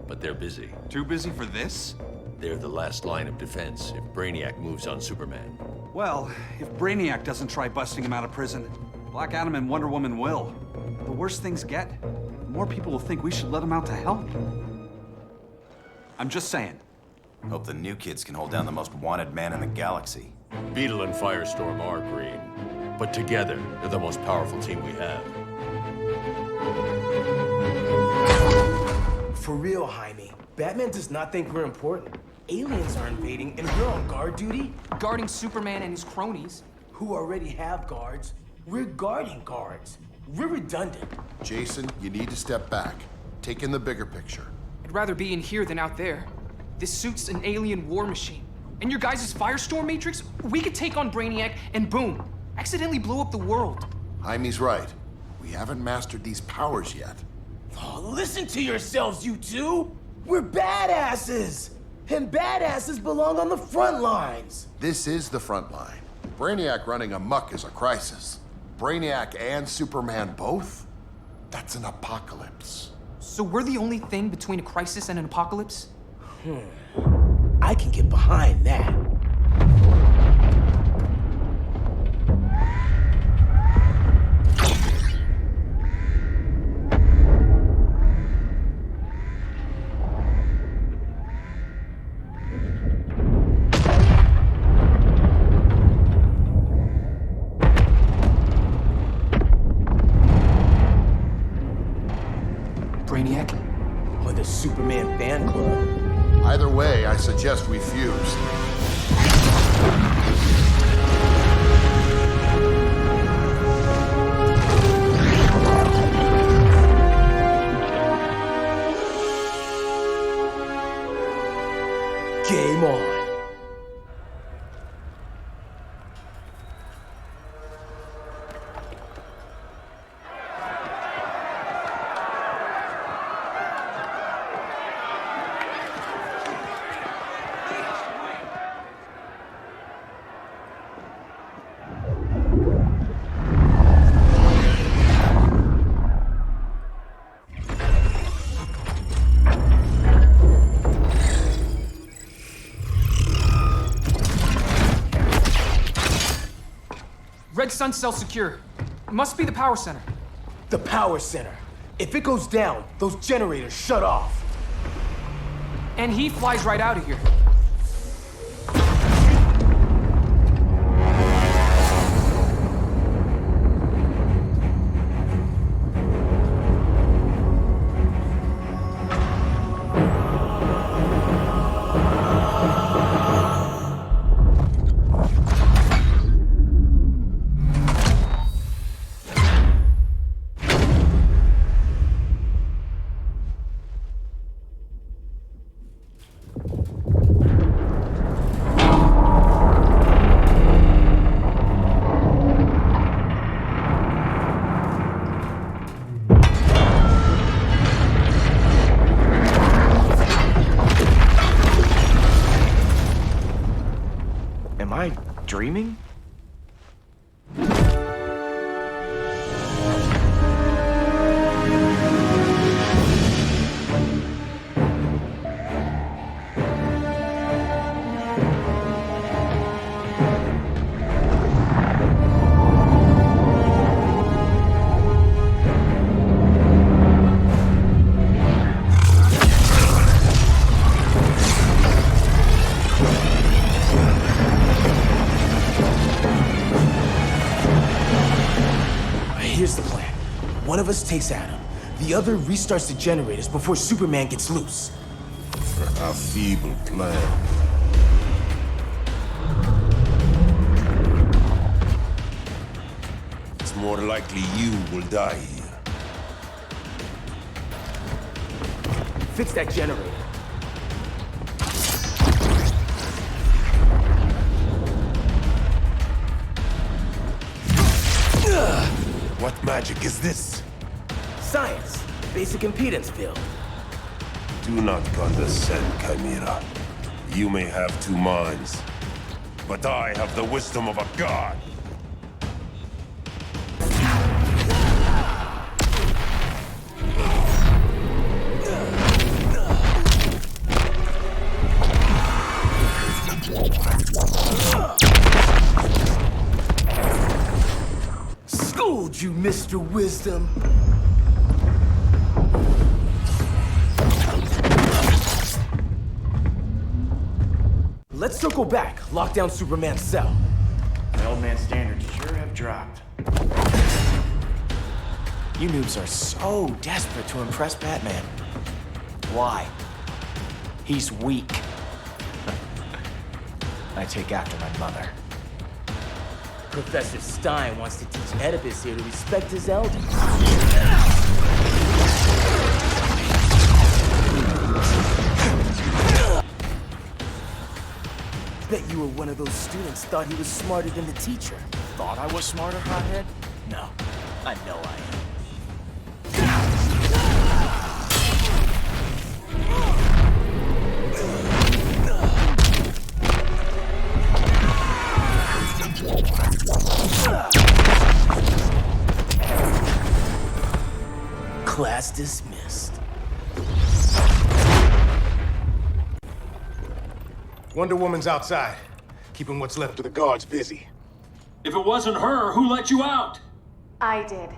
But they're busy. Too busy for this? They're the last line of defense if Brainiac moves on Superman. Well, if Brainiac doesn't try busting him out of prison, Black Adam and Wonder Woman will. The worse things get, the more people will think we should let him out to help. I'm just saying. Hope the new kids can hold down the most wanted man in the galaxy. Beetle and Firestorm are green, but together, they're the most powerful team we have. For real, Jaime. Batman does not think we're important. Aliens are invading, and we're on guard duty? Guarding Superman and his cronies. Who already have guards. We're guarding guards. We're redundant. Jason, you need to step back. Take in the bigger picture. I'd rather be in here than out there. This suit's an alien war machine. And your guys' Firestorm Matrix, we could take on Brainiac and boom, accidentally blow up the world. Jaime's right. We haven't mastered these powers yet. Oh, listen to yourselves, you two! We're badasses! And badasses belong on the front lines! This is the front line. Brainiac running amok is a crisis. Brainiac and Superman both? That's an apocalypse. So we're the only thing between a crisis and an apocalypse? I can get behind that. Brainiac? Or the Superman fan club? Either way, I suggest we fuse. Game on. Red Sun cell secure. Must be the power center. The power center. If it goes down, those generators shut off. And he flies right out of here. Am I dreaming? Here's the plan. One of us takes Adam. The other restarts the generators before Superman gets loose. A feeble plan. It's more likely you will die here. Fix that generator. What magic is this? Science. Basic impedance field. Do not condescend, Chimera. You may have two minds, but I have the wisdom of a god. Schooled you, Mr. Wisdom. Let's circle back, lock down Superman's cell. The old man standards sure have dropped. You noobs are so desperate to impress Batman. Why? He's weak. I take after my mother. Professor Stein wants to teach Oedipus here to respect his elders. Bet you were one of those students thought he was smarter than the teacher. Thought I was smarter, hothead? No, I know I am. Class dismissed. Wonder Woman's outside, keeping what's left of the guards busy. If it wasn't her, who let you out? I did.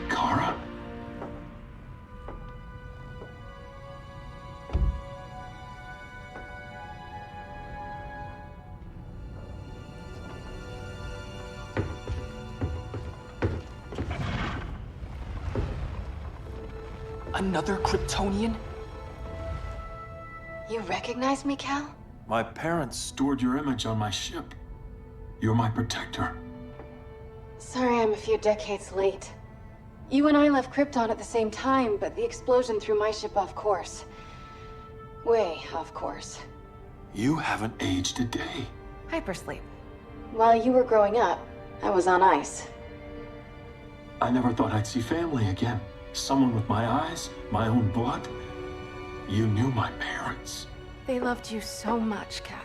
Kara? Another Kryptonian? You recognize me, Cal? My parents stored your image on my ship. You're my protector. Sorry I'm a few decades late. You and I left Krypton at the same time, but the explosion threw my ship off course. Way off course. You haven't aged a day. Hypersleep. While you were growing up, I was on ice. I never thought I'd see family again. Someone with my eyes, my own blood. You knew my parents. They loved you so much, Cal.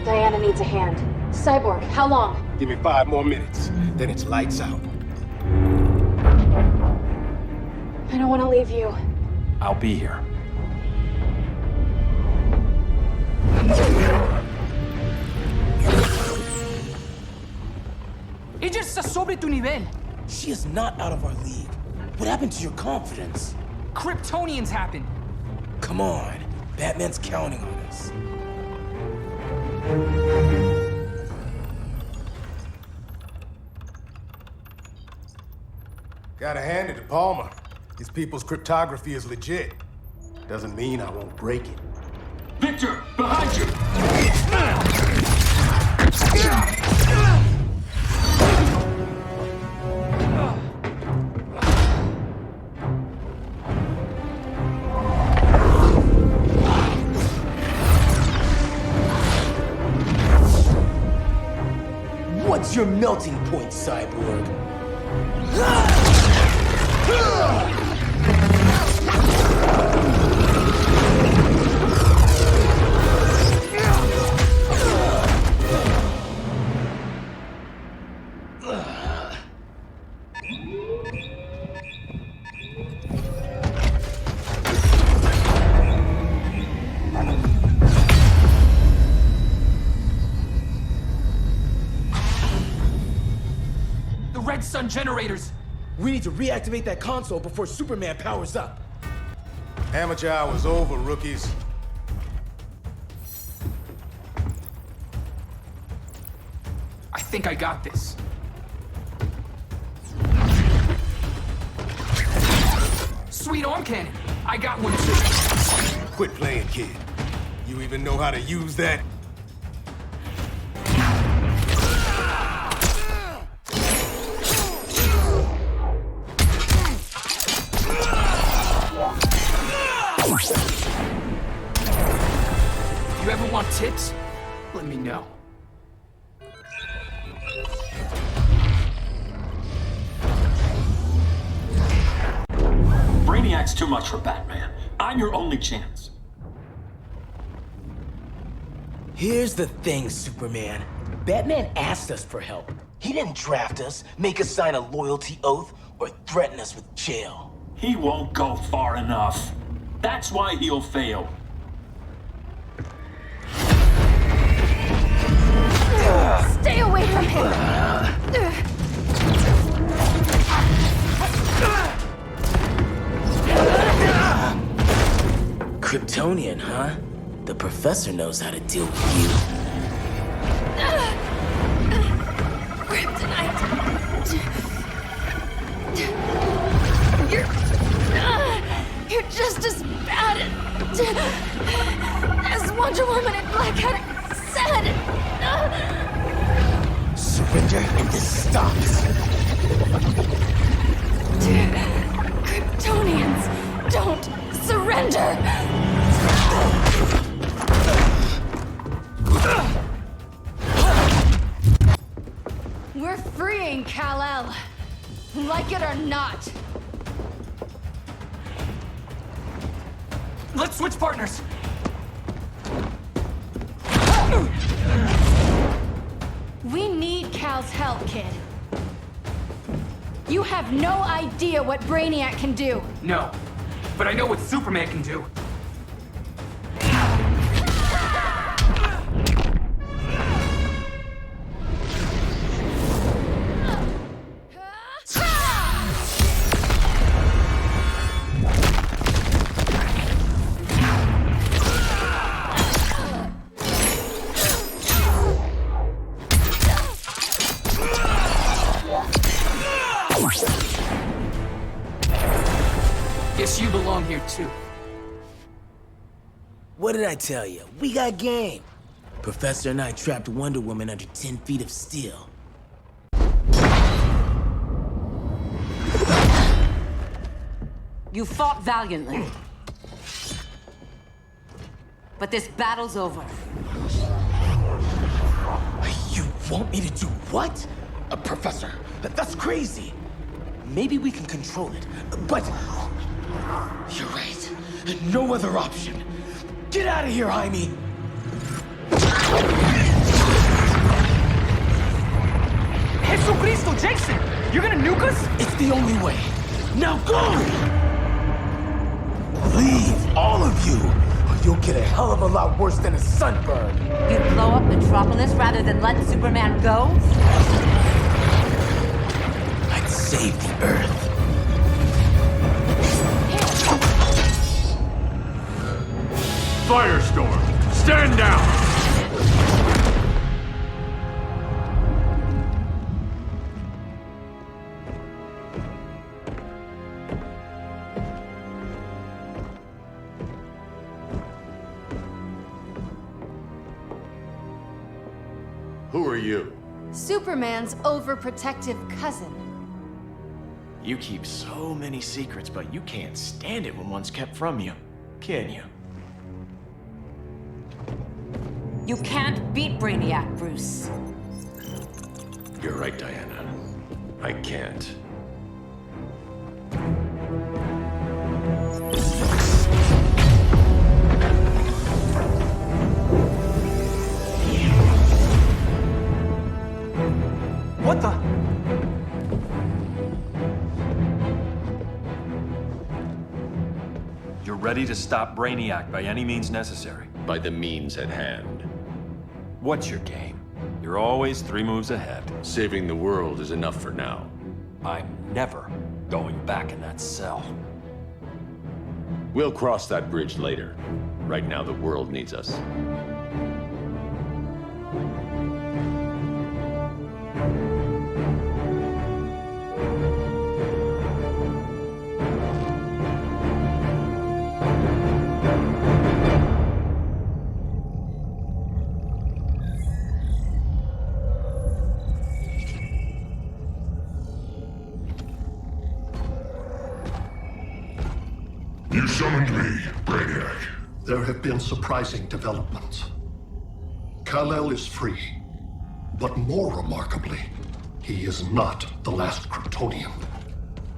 Diana needs a hand. Cyborg, how long? Give me 5 more minutes, then it's lights out. I don't want to leave you. I'll be here. Ella está sobre tu nivel. She is not out of our league. What happened to your confidence? Kryptonians happen. Come on. Batman's counting on us. Gotta hand it to Palmer. These people's cryptography is legit. Doesn't mean I won't break it. Victor, behind you! What's your melting point, Cyborg? Red Sun generators! We need to reactivate that console before Superman powers up. Amateur hour's over, rookies. I think I got this. Sweet arm cannon! I got one too. Quit playing, kid. You even know how to use that? If you ever want tips, let me know. Brainiac's too much for Batman. I'm your only chance. Here's the thing, Superman. Batman asked us for help. He didn't draft us, make us sign a loyalty oath, or threaten us with jail. He won't go far enough. That's why he'll fail. Stay away from him! Kryptonian, huh? The professor knows how to deal with you. Kryptonite! You're just as bad as Wonder Woman and Black Cat said! Surrender and this stops. Kryptonians don't surrender! We're freeing Kal-El, like it or not. Let's switch partners! We need Cal's help, kid. You have no idea what Brainiac can do. No, but I know what Superman can do. Guess you belong here too. What did I tell you? We got game. Professor and I trapped Wonder Woman under 10 feet of steel. You fought valiantly. But this battle's over. You want me to do what? Professor, that's crazy. Maybe we can control it, but... You're right. No other option. Get out of here, Jaime! Jesucristo, Jason! You're gonna nuke us? It's the only way. Now go! Leave, all of you, or you'll get a hell of a lot worse than a sunburn. You'd blow up Metropolis rather than let Superman go? I'd save the Earth. Firestorm, stand down! Who are you? Superman's overprotective cousin. You keep so many secrets, but you can't stand it when one's kept from you, can you? You can't beat Brainiac, Bruce. You're right, Diana. I can't. What the? You're ready to stop Brainiac by any means necessary. By the means at hand. What's your game? You're always 3 moves ahead. Saving the world is enough for now. I'm never going back in that cell. We'll cross that bridge later. Right now, the world needs us. You summoned me, Brainiac. There have been surprising developments. Kal-El is free, but more remarkably, he is not the last Kryptonian.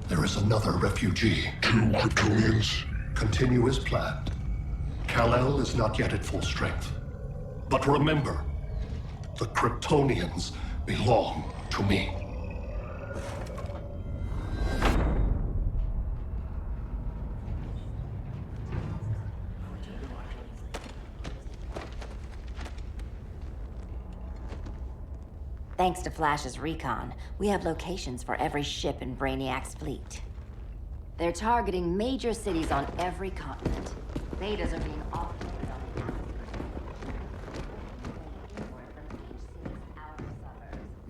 There is another refugee. 2 Kryptonians? Continue as planned. Kal-El is not yet at full strength. But remember, the Kryptonians belong to me. Thanks to Flash's recon, we have locations for every ship in Brainiac's fleet. They're targeting major cities on every continent. Betas are being offloaded on the outskirts.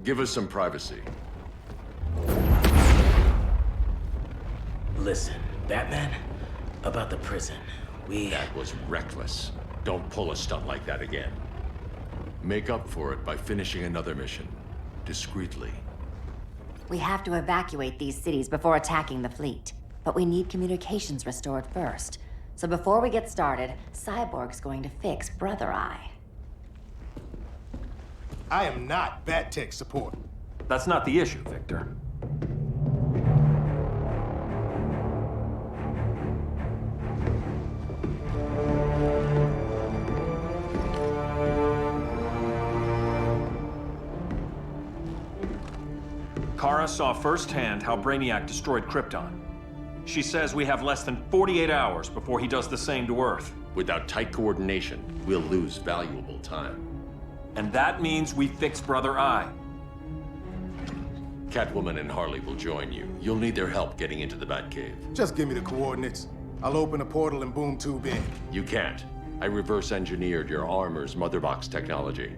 Give us some privacy. Listen, Batman, about the prison, That was reckless. Don't pull a stunt like that again. Make up for it by finishing another mission. Discreetly. We have to evacuate these cities before attacking the fleet. But we need communications restored first. So before we get started, Cyborg's going to fix Brother Eye. I am not Bat Tech support. That's not the issue, Victor. Kara saw firsthand how Brainiac destroyed Krypton. She says we have less than 48 hours before he does the same to Earth. Without tight coordination, we'll lose valuable time. And that means we fix Brother Eye. Catwoman and Harley will join you. You'll need their help getting into the Batcave. Just give me the coordinates. I'll open a portal and boom tube in. You can't. I reverse engineered your armor's motherbox technology.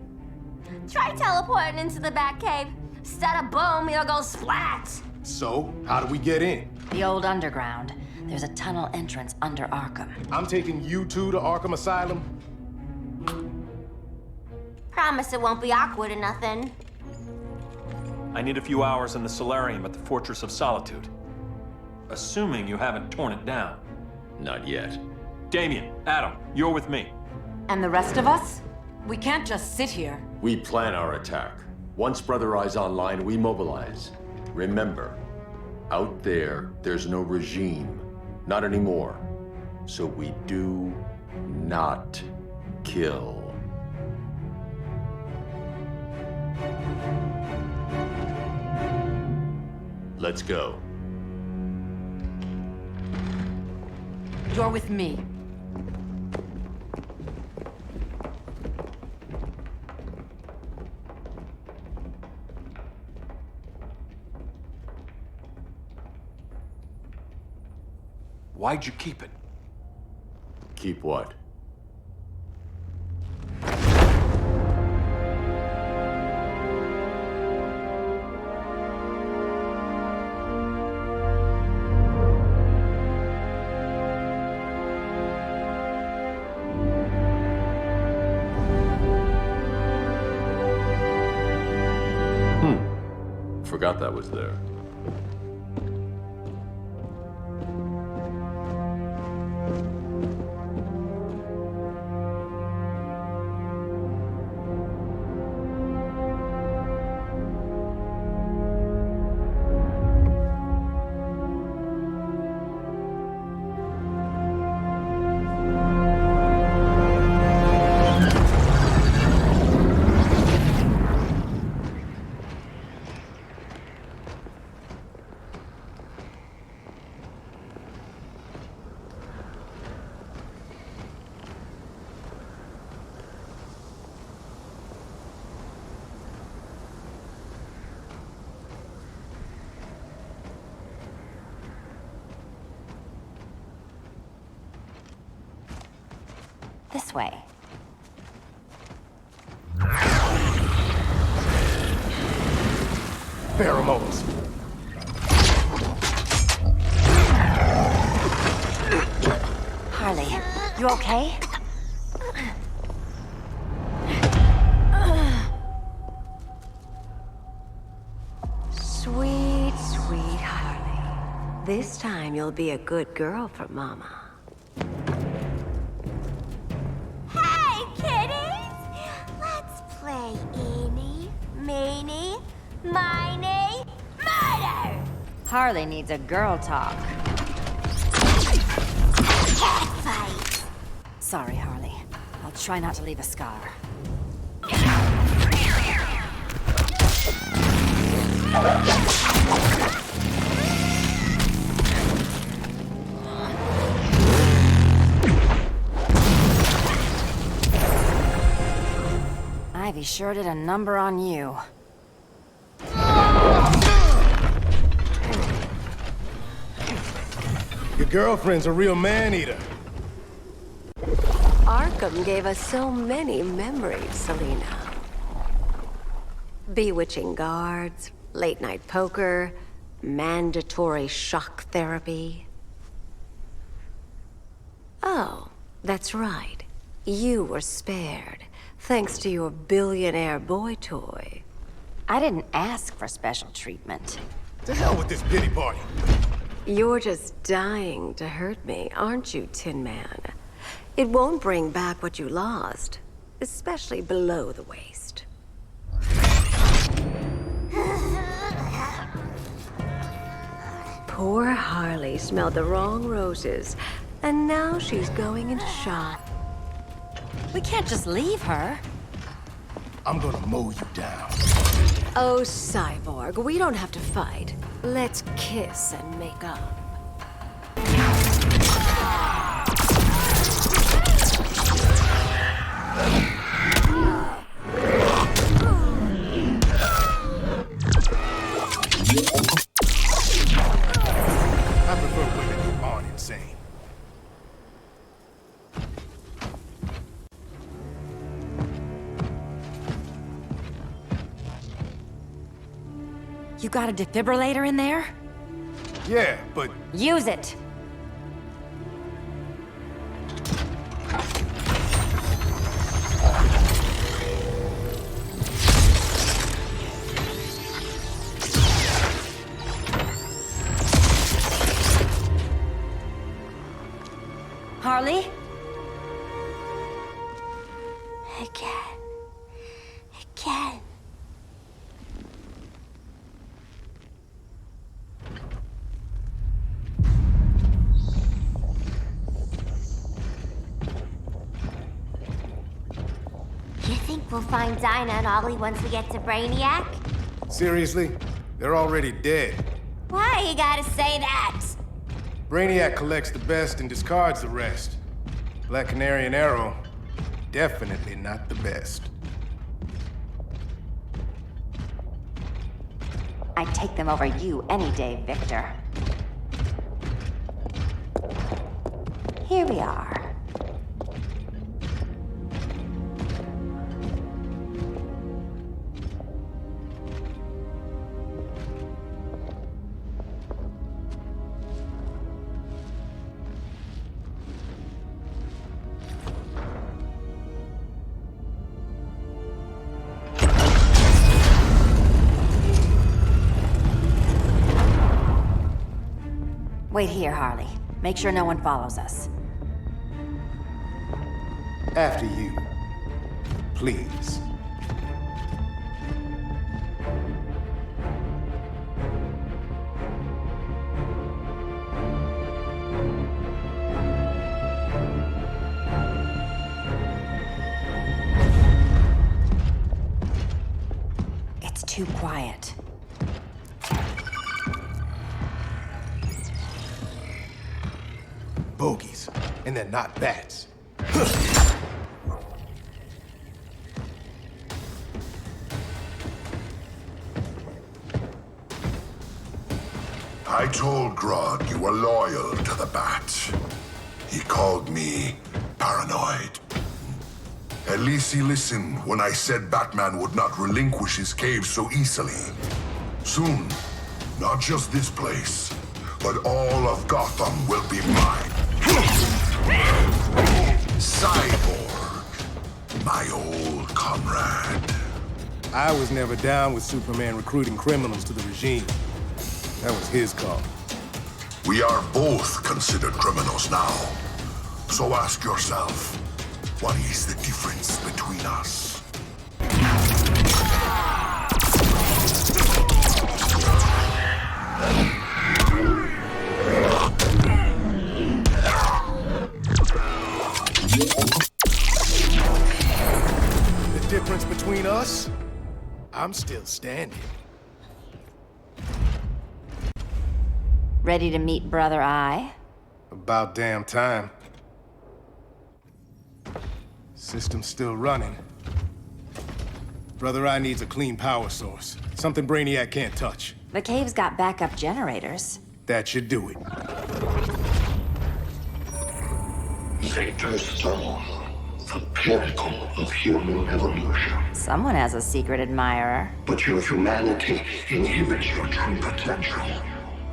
Try teleporting into the Batcave. Instead of boom, it'll go splat. So, how do we get in? The old underground. There's a tunnel entrance under Arkham. I'm taking you two to Arkham Asylum? Promise it won't be awkward or nothing. I need a few hours in the solarium at the Fortress of Solitude. Assuming you haven't torn it down. Not yet. Damien, Adam, you're with me. And the rest of us? We can't just sit here. We plan our attack. Once Brother Eye's online, we mobilize. Remember, out there, there's no regime. Not anymore. So we do not kill. Let's go. You're with me. Why'd you keep it? Keep what? Forgot that was there. This way. Pheromones. Harley, you okay? Sweet, sweet Harley. This time you'll be a good girl for Mama. Hey, kiddies! Let's play eeny, meeny, miny, murder! Harley needs a girl talk. Cat fight! Sorry, Harley. I'll try not to leave a scar. Ivy sure did a number on you. Your girlfriend's a real man-eater. Arkham gave us so many memories, Selena. Bewitching guards, late-night poker, mandatory shock therapy. Oh, that's right. You were spared, thanks to your billionaire boy toy. I didn't ask for special treatment. To hell with this pity party. You're just dying to hurt me, aren't you, Tin Man? It won't bring back what you lost, especially below the waist. Poor Harley smelled the wrong roses, and now she's going into shock. We can't just leave her. I'm gonna mow you down. Oh, Cyborg, we don't have to fight. Let's kiss and make up. I prefer women who aren't insane. You got a defibrillator in there? Yeah, but... Use it! Harley? Again. You think we'll find Dinah and Ollie once we get to Brainiac? Seriously? They're already dead. Why you gotta say that? Brainiac collects the best and discards the rest. Black Canary and Arrow, definitely not the best. I'd take them over you any day, Victor. Here we are. Wait here, Harley. Make sure no one follows us. After you. Please. It's too quiet. Bogies. And they're not bats. I told Grodd you were loyal to the Bat. He called me paranoid. At least he listened when I said Batman would not relinquish his cave so easily. Soon, not just this place, but all of Gotham will be mine. Cyborg, my old comrade. I was never down with Superman recruiting criminals to the regime. That was his call. We are both considered criminals now. So ask yourself, what is the difference between us? The difference between us? I'm still standing. Ready to meet Brother Eye? About damn time. System's still running. Brother Eye needs a clean power source. Something Brainiac can't touch. The cave's got backup generators. That should do it. FIRESTORM, the pinnacle of human evolution. Someone has a secret admirer. But your humanity inhibits your true potential.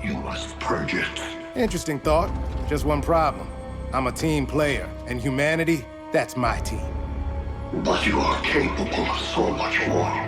You must purge it. Interesting thought. Just one problem. I'm a team player, and humanity, that's my team. But you are capable of so much more.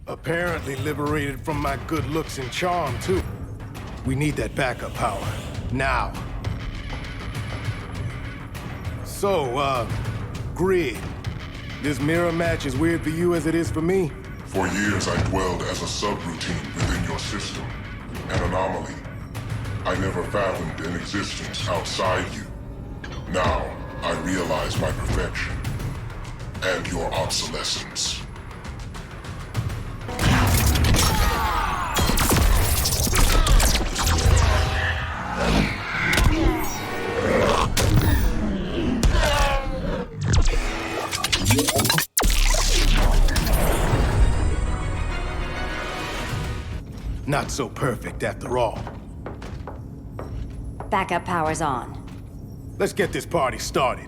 Apparently liberated from my good looks and charm, too. We need that backup power. Now. So, Grid. This mirror match as weird for you as it is for me? For years, I dwelled as a subroutine within your system. An anomaly. I never fathomed an existence outside you. Now, I realize my perfection. And your obsolescence. Not so perfect after all. Backup power's on. Let's get this party started.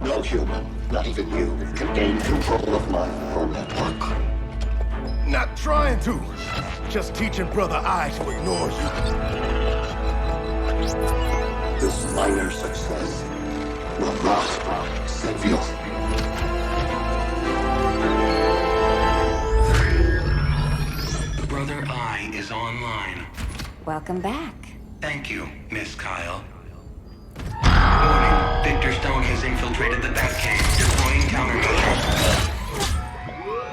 No human, not even you, can gain control of my neural network. Not trying to. Just teaching Brother Eye to ignore you. This minor success will not save you. Brother Eye is online. Welcome back. Thank you, Miss Kyle. infiltrated the Batcave, deploying countermeasures.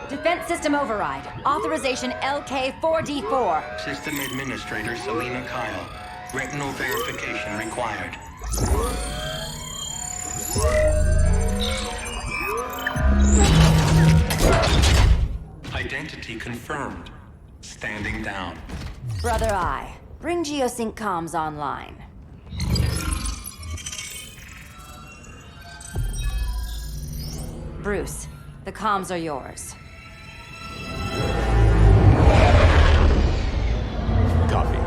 Defense system override. Authorization LK4D4. System Administrator Selena Kyle. Retinal verification required. Identity confirmed. Standing down. Brother Eye, bring Geosync comms online. Bruce, the comms are yours. Copy.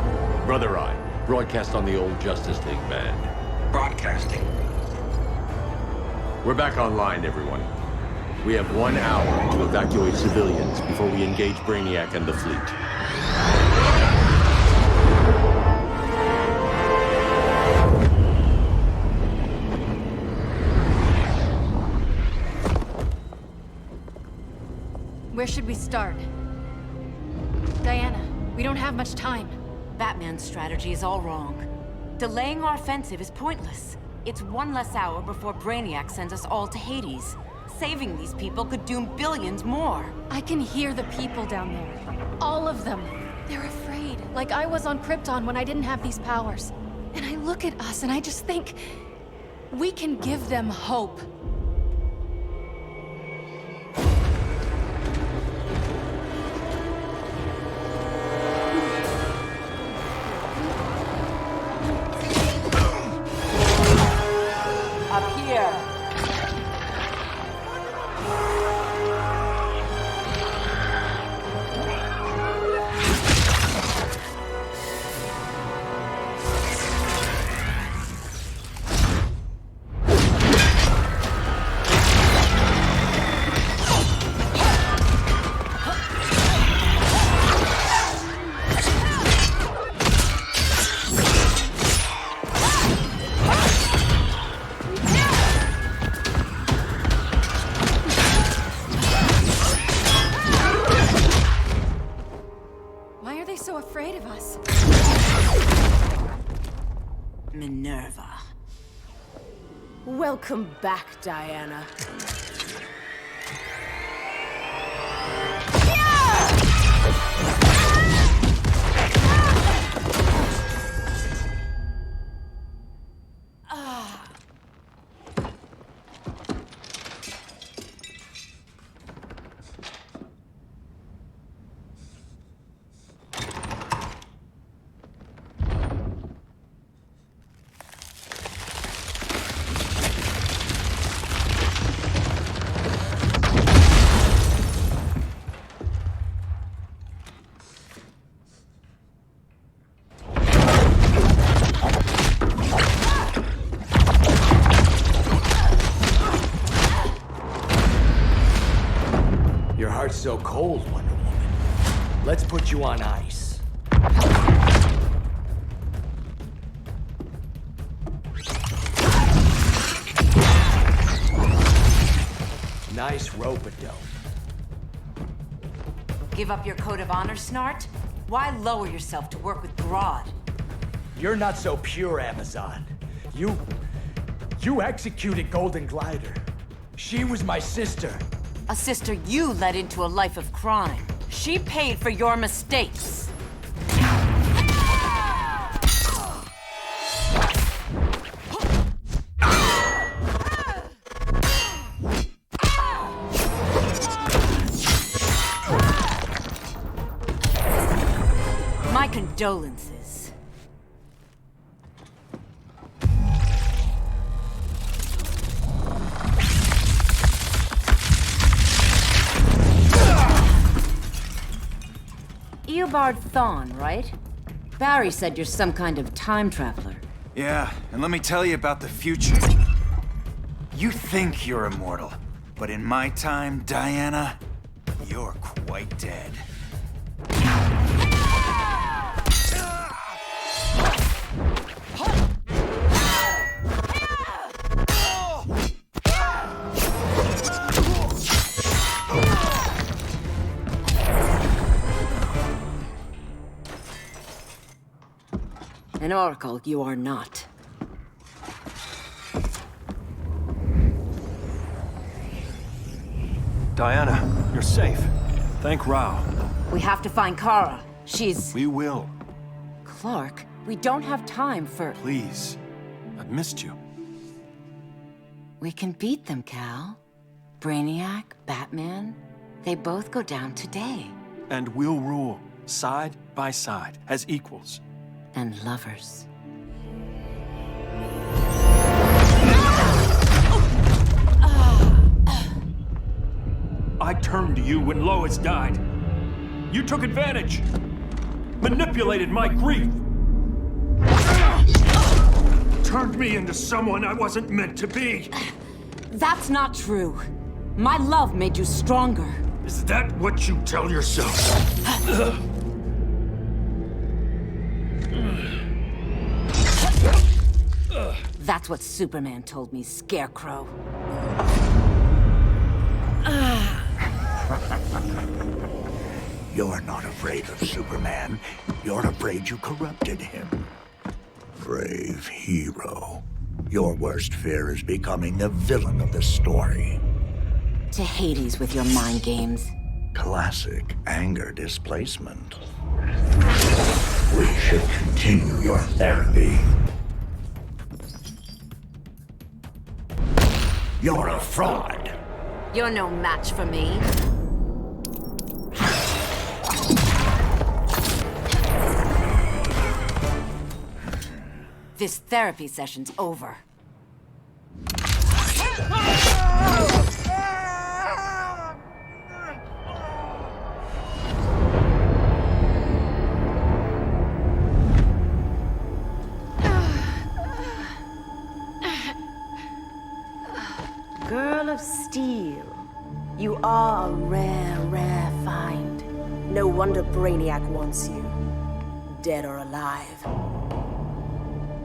Brother Eye, broadcast on the old Justice League band. Broadcasting. We're back online, everyone. We have 1 hour to evacuate civilians before we engage Brainiac and the fleet. Where should we start? Diana, we don't have much time. Batman's strategy is all wrong. Delaying our offensive is pointless. It's 1 less hour before Brainiac sends us all to Hades. Saving these people could doom billions more. I can hear the people down there. All of them. They're afraid, like I was on Krypton when I didn't have these powers. And I look at us and I just think, we can give them hope. Up here. Why are they so afraid of us? Minerva. Welcome back, Diana. Your heart's so cold, Wonder Woman. Let's put you on ice. Nice rope-a-dope. Give up your code of honor, Snart? Why lower yourself to work with Grodd? You're not so pure, Amazon. You executed Golden Glider. She was my sister. A sister you led into a life of crime. She paid for your mistakes. My condolences. Eobard Thawne, right? Barry said you're some kind of time traveler. Yeah, and let me tell you about the future. You think you're immortal, but in my time, Diana, you're quite dead. An oracle you are not. Diana, you're safe. Thank Rao. We have to find Kara. She's... We will. Clark, we don't have time for... Please. I've missed you. We can beat them, Cal. Brainiac, Batman, they both go down today. And we'll rule, side by side, as equals. And lovers. I turned to you when Lois died. You took advantage. Manipulated my grief. Turned me into someone I wasn't meant to be. That's not true. My love made you stronger. Is that what you tell yourself? That's what Superman told me, Scarecrow. You're not afraid of Superman. You're afraid you corrupted him. Brave hero. Your worst fear is becoming the villain of the story. To Hades with your mind games. Classic anger displacement. We should continue your therapy. You're a fraud. You're no match for me. This therapy session's over. Girl of Steel, you are a rare, rare find. No wonder Brainiac wants you, dead or alive.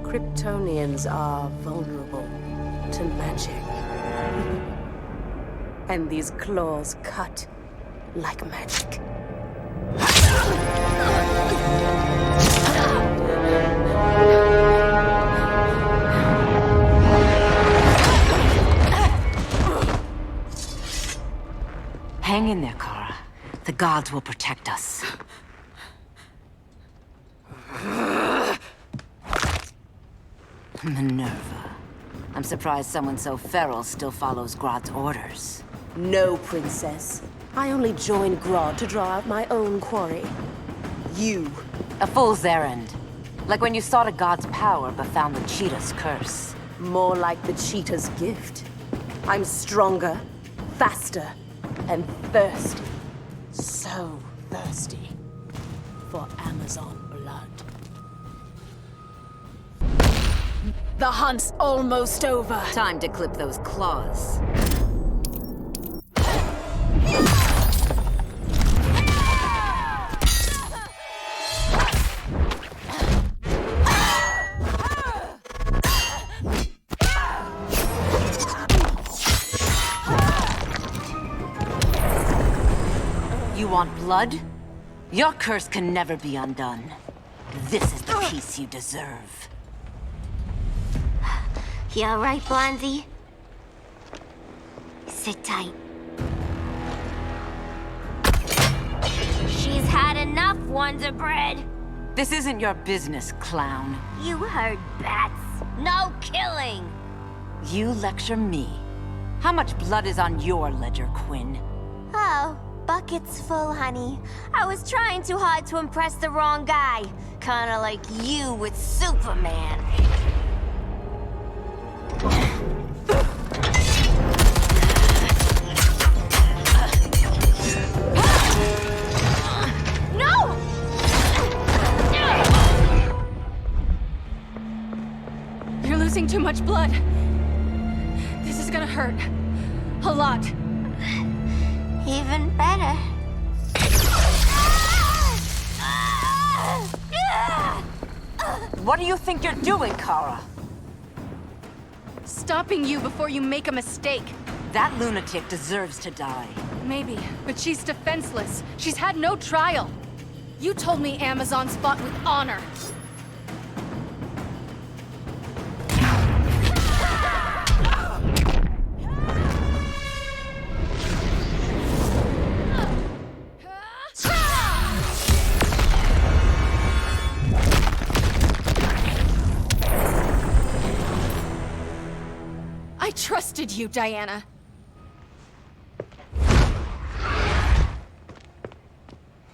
Kryptonians are vulnerable to magic. And these claws cut like magic. Hang in there, Kara. The gods will protect us. Minerva. I'm surprised someone so feral still follows Grodd's orders. No, princess. I only joined Grodd to draw out my own quarry. You. A fool's errand. Like when you sought a god's power but found the cheetah's curse. More like the cheetah's gift. I'm stronger, faster, and thirsty. So thirsty for Amazon blood. The hunt's almost over. Time to clip those claws. You want blood? Your curse can never be undone. This is the peace you deserve. You all right, Blondie? Sit tight. She's had enough, Wonder Bread. This isn't your business, clown. You heard bats. No killing. You lecture me. How much blood is on your ledger, Quinn? Oh, buckets full, honey. I was trying too hard to impress the wrong guy. Kinda like you with Superman. No! You're losing too much blood. This is gonna hurt. A lot. Even better. What do you think you're doing, Kara? Stopping you before you make a mistake. That lunatic deserves to die. Maybe, but she's defenseless. She's had no trial. You told me Amazons fought with honor. I trusted you, Diana.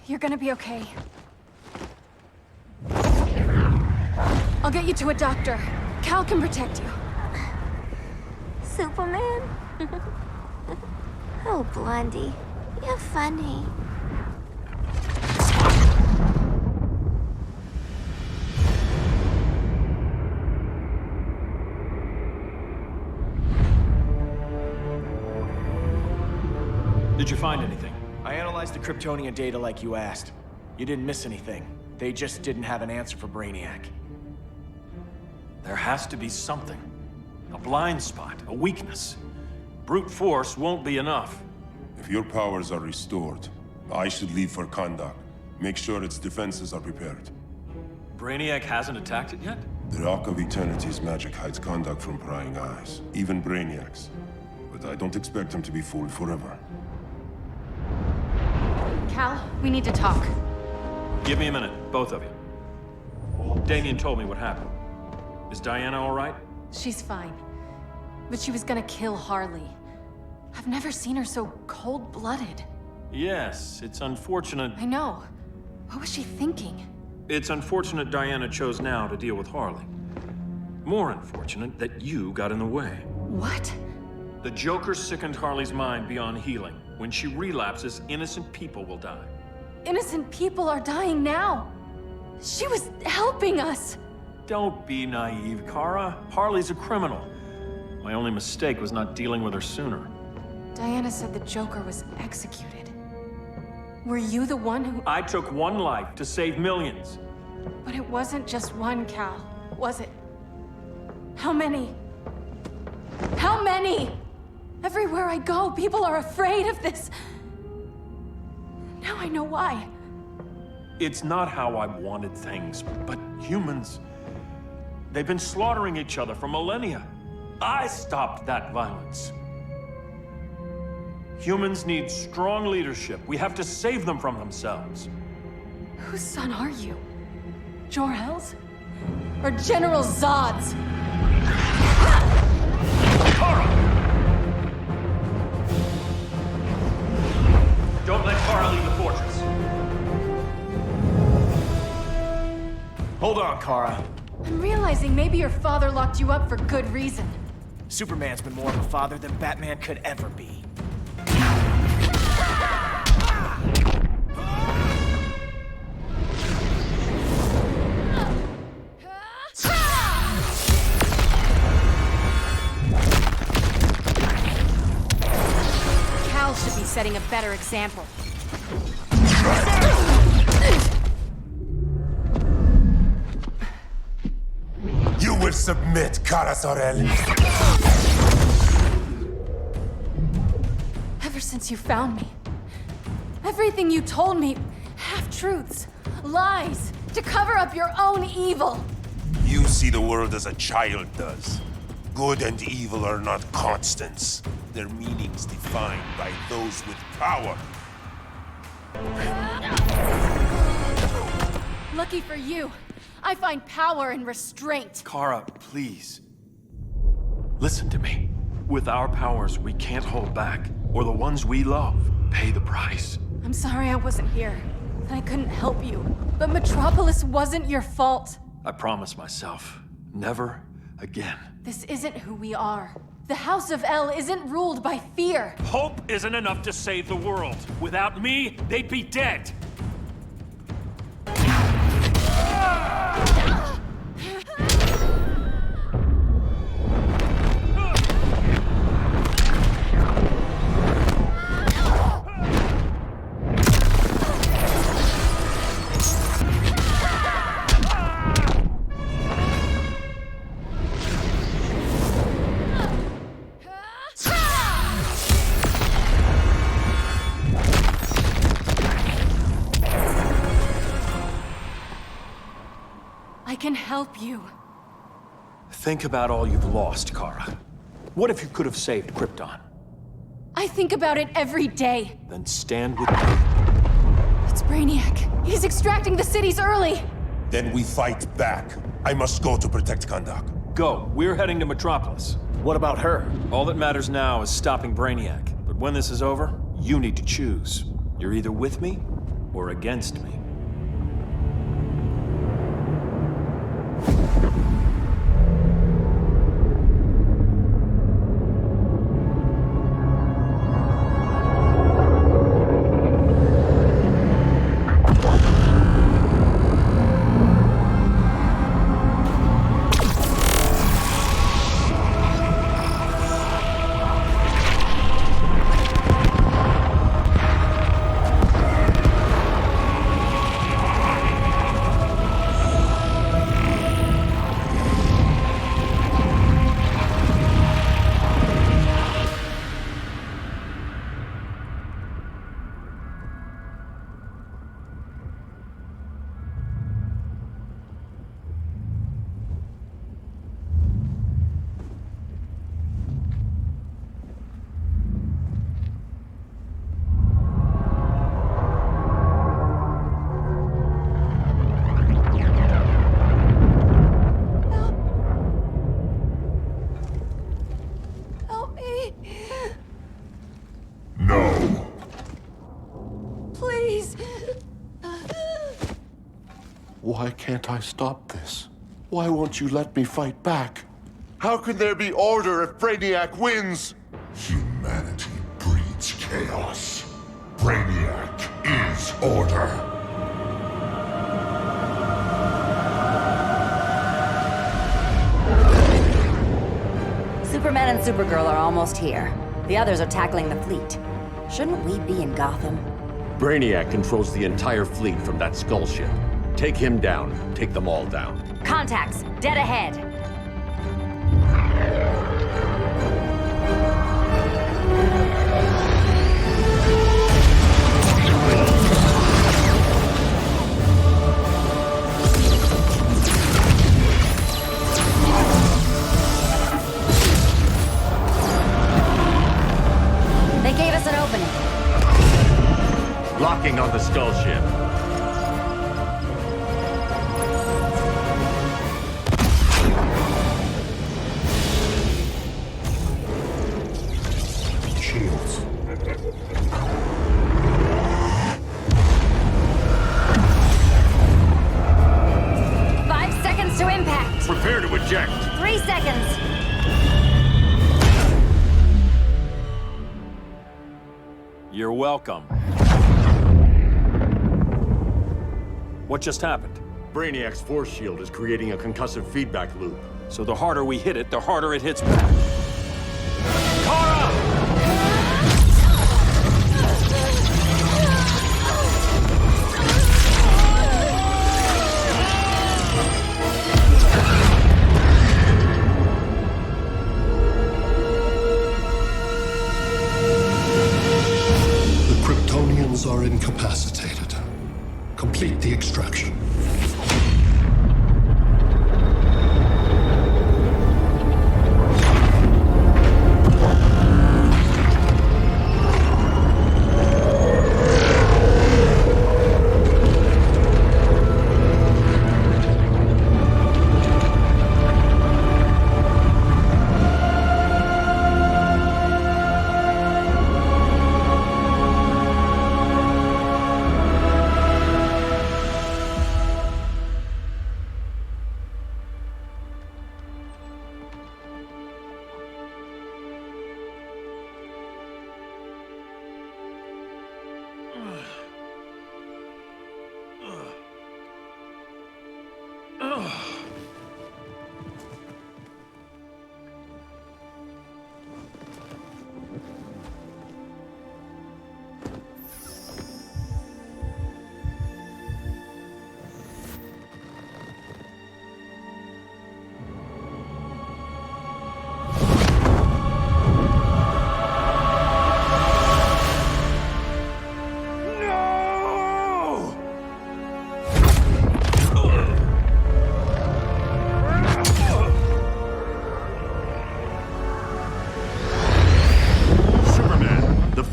You're gonna be okay. I'll get you to a doctor. Cal can protect you. Superman? Oh, Blondie, you're funny. Did you find anything? I analyzed the Kryptonian data like you asked. You didn't miss anything. They just didn't have an answer for Brainiac. There has to be something. A blind spot, a weakness. Brute force won't be enough. If your powers are restored, I should leave for Kahndaq. Make sure its defenses are prepared. Brainiac hasn't attacked it yet? The Rock of Eternity's magic hides Kahndaq from prying eyes, even Brainiac's. But I don't expect him to be fooled forever. Cal, we need to talk. Give me a minute, both of you. Damien told me what happened. Is Diana all right? She's fine. But she was gonna kill Harley. I've never seen her so cold-blooded. Yes, it's unfortunate. I know. What was she thinking? It's unfortunate Diana chose now to deal with Harley. More unfortunate that you got in the way. What? The Joker sickened Harley's mind beyond healing. When she relapses, innocent people will die. Innocent people are dying now. She was helping us. Don't be naive, Kara. Harley's a criminal. My only mistake was not dealing with her sooner. Diana said the Joker was executed. Were you the one who... I took one life to save millions. But it wasn't just one, Cal, was it? How many? How many? Everywhere I go, people are afraid of this. Now I know why. It's not how I wanted things, but humans... They've been slaughtering each other for millennia. I stopped that violence. Humans need strong leadership. We have to save them from themselves. Whose son are you? Jor-El's? Or General Zod's? Kara! Don't let Kara leave the fortress. Hold on, Kara. I'm realizing maybe your father locked you up for good reason. Superman's been more of a father than Batman could ever be. Cal should be setting a better example. You will submit, Kara Zor-El. Ever since you found me, everything you told me, half-truths, lies, to cover up your own evil. You see the world as a child does. Good and evil are not constants. Their meanings defined by those with power. Lucky for you, I find power in restraint. Kara, please. Listen to me. With our powers, we can't hold back, or the ones we love pay the price. I'm sorry I wasn't here, that I couldn't help you. But Metropolis wasn't your fault. I promise myself, never again. This isn't who we are. The House of El isn't ruled by fear. Hope isn't enough to save the world. Without me, they'd be dead. I can help you. Think about all you've lost, Kara. What if you could have saved Krypton? I think about it every day. Then stand with me. It's Brainiac. He's extracting the cities early. Then we fight back. I must go to protect Kahndaq. Go. We're heading to Metropolis. What about her? All that matters now is stopping Brainiac. But when this is over, you need to choose. You're either with me or against me. Why can't I stop this? Why won't you let me fight back? How can there be order if Brainiac wins? Humanity breeds chaos. Brainiac is order. Superman and Supergirl are almost here. The others are tackling the fleet. Shouldn't we be in Gotham? Brainiac controls the entire fleet from that skull ship. Take him down. Take them all down. Contacts, dead ahead. They gave us an opening. Locking on the skull ship. Shields. 5 seconds to impact. Prepare to eject. 3 seconds. You're welcome. What just happened? Brainiac's force shield is creating a concussive feedback loop. So the harder we hit it, the harder it hits back. The Kryptonians are incapacitated. Complete the extraction.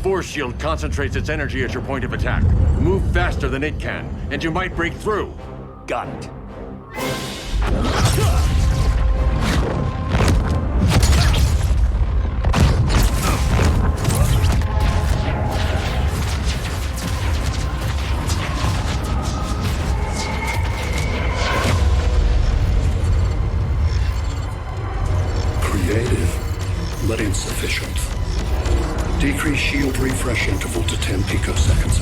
Force shield concentrates its energy at your point of attack. Move faster than it can, and you might break through. Got it. Innovative, but insufficient. Decrease shield refresh interval to 10 picoseconds.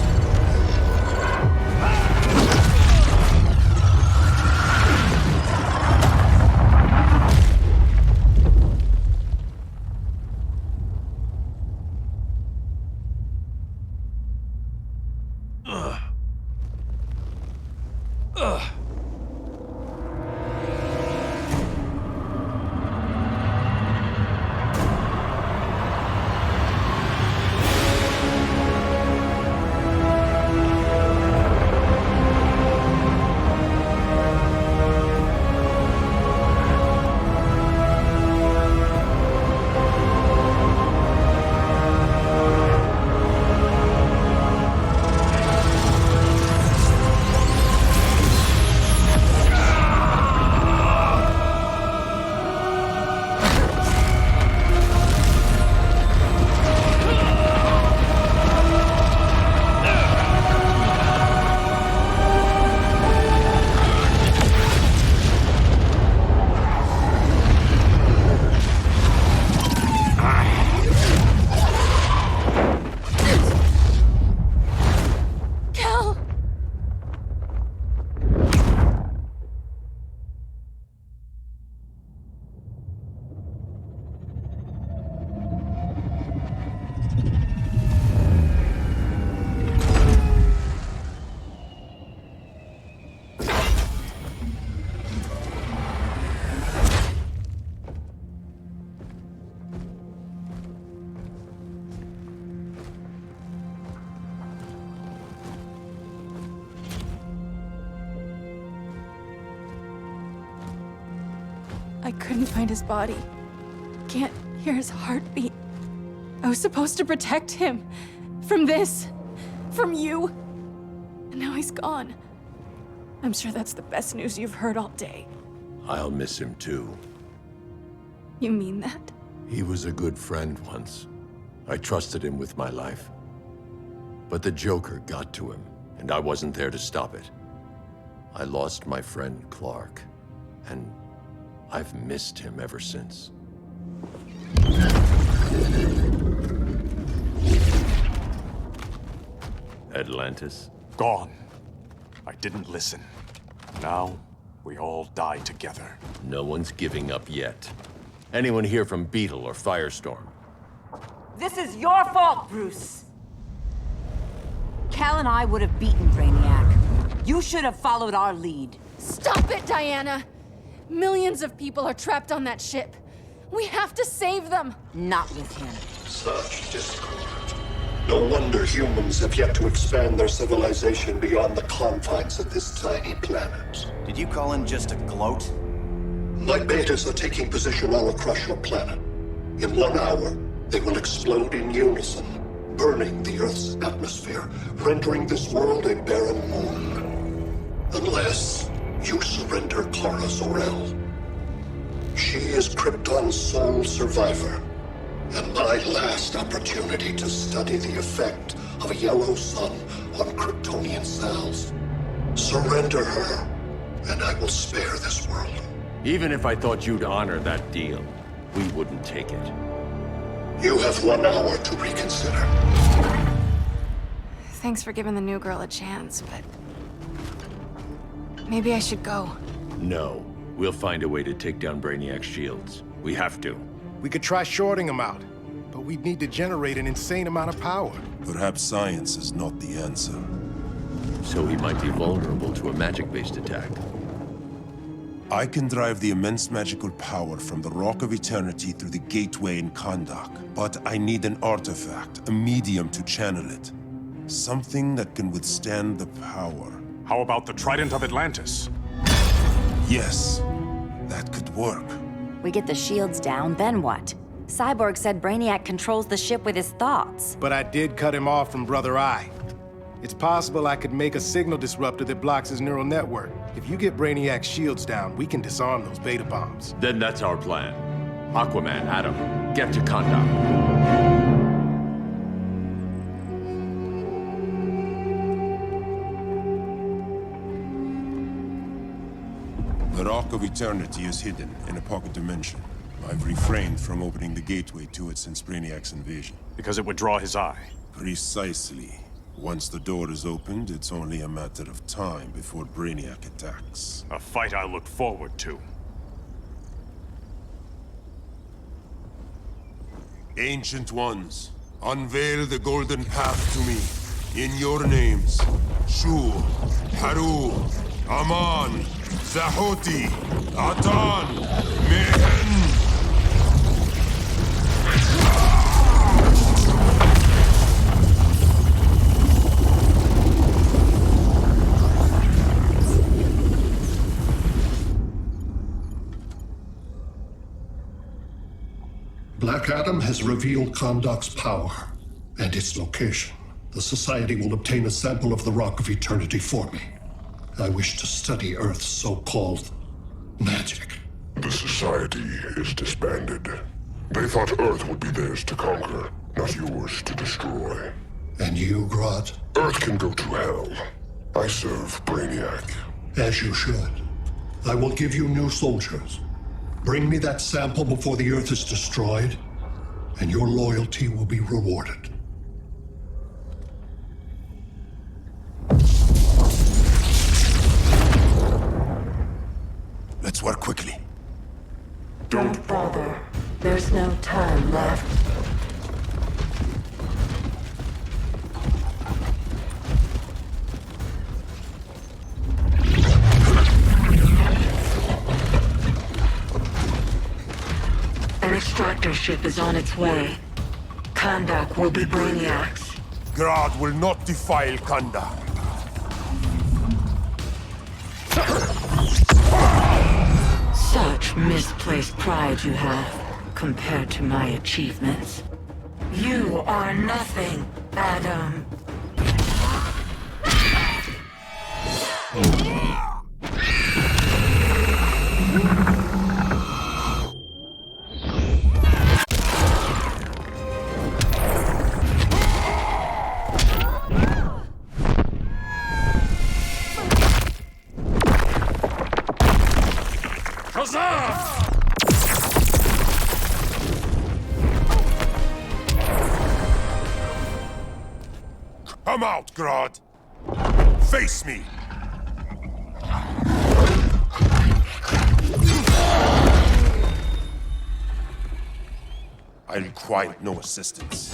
I couldn't find his body. Can't hear his heartbeat. I was supposed to protect him. From this. From you. And now he's gone. I'm sure that's the best news you've heard all day. I'll miss him too. You mean that? He was a good friend once. I trusted him with my life. But the Joker got to him, and I wasn't there to stop it. I lost my friend Clark, and I've missed him ever since. Atlantis? Gone. I didn't listen. Now, we all die together. No one's giving up yet. Anyone here from BEETLE or FIRESTORM? This is your fault, Bruce! Cal and I would have beaten Brainiac. You should have followed our lead. Stop it, Diana! Millions of people are trapped on that ship. We have to save them! Not with him. Such discord. No wonder humans have yet to expand their civilization beyond the confines of this tiny planet. Did you call him just a gloat? My betas are taking position all across your planet. In 1 hour, they will explode in unison, burning the Earth's atmosphere, rendering this world a barren moon. Unless you surrender Kara Zor-El. She is Krypton's sole survivor, and my last opportunity to study the effect of a yellow sun on Kryptonian cells. Surrender her, and I will spare this world. Even if I thought you'd honor that deal, we wouldn't take it. You have 1 hour to reconsider. Thanks for giving the new girl a chance, but... maybe I should go. No. We'll find a way to take down Brainiac's shields. We have to. We could try shorting him out, but we'd need to generate an insane amount of power. Perhaps science is not the answer. So he might be vulnerable to a magic-based attack. I can drive the immense magical power from the Rock of Eternity through the gateway in Kahndaq, but I need an artifact, a medium to channel it. Something that can withstand the power. How about the Trident of Atlantis? Yes, that could work. We get the shields down, then what? Cyborg said Brainiac controls the ship with his thoughts. But I did cut him off from Brother Eye. It's possible I could make a signal disruptor that blocks his neural network. If you get Brainiac's shields down, we can disarm those beta bombs. Then that's our plan. Aquaman, Adam, get to Kahndaq. The Rock of Eternity is hidden in a pocket dimension. I've refrained from opening the gateway to it since Brainiac's invasion. Because it would draw his eye. Precisely. Once the door is opened, it's only a matter of time before Brainiac attacks. A fight I look forward to. Ancient Ones, unveil the golden path to me. In your names, Shu, Haru, Aman, Zahoti, Atan, Mehen. Black Adam has revealed Kondok's power and its location. The Society will obtain a sample of the Rock of Eternity for me. I wish to study Earth's so-called magic. The Society is disbanded. They thought Earth would be theirs to conquer, not yours to destroy. And you, Grodd? Earth can go to hell. I serve Brainiac. As you should. I will give you new soldiers. Bring me that sample before the Earth is destroyed, and your loyalty will be rewarded. Let's work quickly. Don't bother. There's no time left. An extractor ship is on its way. Kondok will be Brainiac's. Grodd will not defile Kondok. Such misplaced pride you have, compared to my achievements. You are nothing, Adam. Come out, Grodd! Face me! I require no assistance.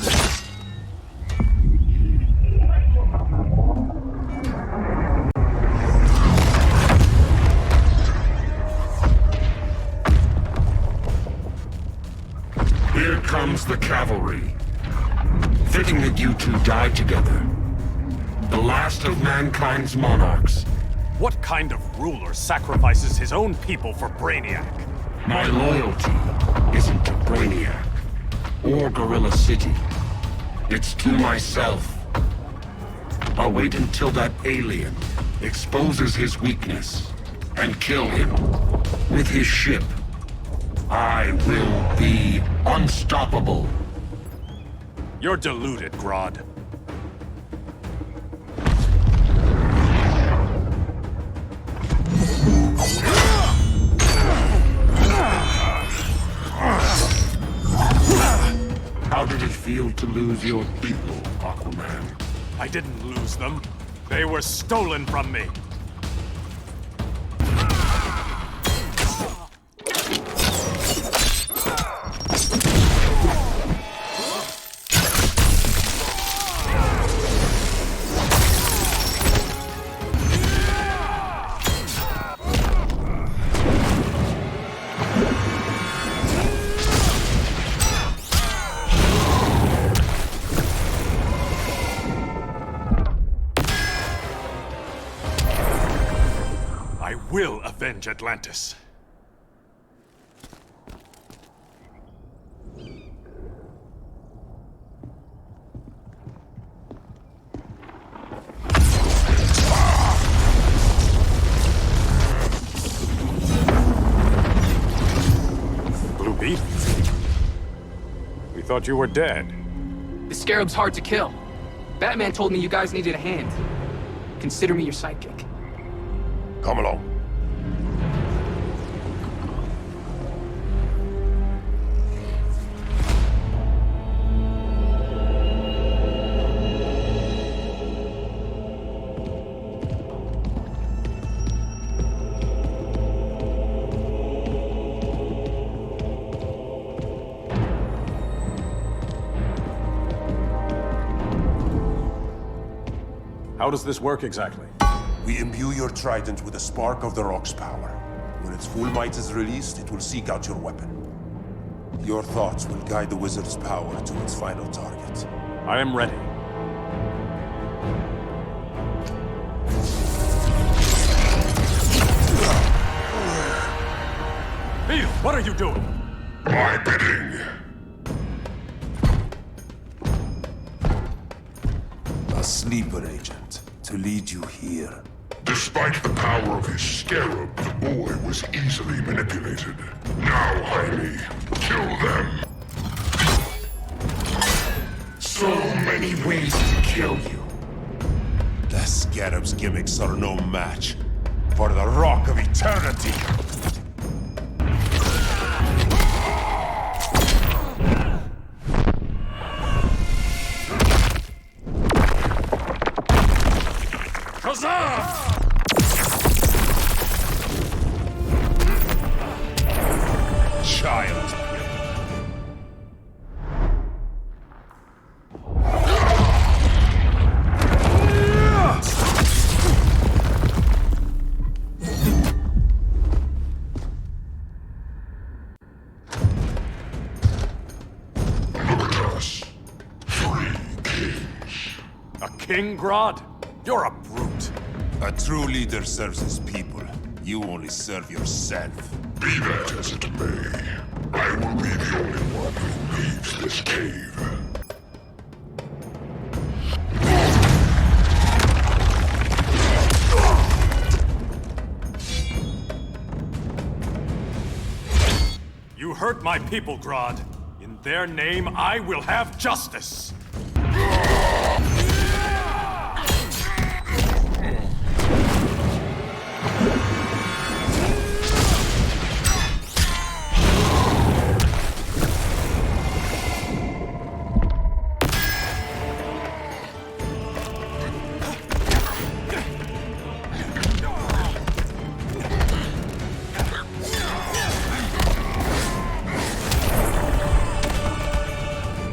Here comes the cavalry. Fitting that you two die together. The last of mankind's monarchs. What kind of ruler sacrifices his own people for Brainiac? My loyalty isn't to Brainiac or Gorilla City. It's to myself. I'll wait until that alien exposes his weakness and kill him with his ship. I will be unstoppable. You're deluded, Grodd. How did it feel to lose your people, Aquaman? I didn't lose them. They were stolen from me. Will avenge Atlantis. Blue Beetle? We thought you were dead. The Scarab's hard to kill. Batman told me you guys needed a hand. Consider me your sidekick. Come along. How does this work exactly? We imbue your trident with a spark of the rock's power. When its full might is released, it will seek out your weapon. Your thoughts will guide the wizard's power to its final target. I am ready. Beetle, what are you doing? My bidding. A sleeper agent to lead you here. Despite the power of his scarab, the boy was easily manipulated. Now, Harley, kill them. So many ways to kill you. The scarab's gimmicks are no match for the Rock of Eternity. Child. Look at us. 3 kings. A king, Grodd? You're a brute. A true leader serves his people. You only serve yourself. Be that as it may, I will be the only one who leaves this cave. You hurt my people, Grodd. In their name, I will have justice.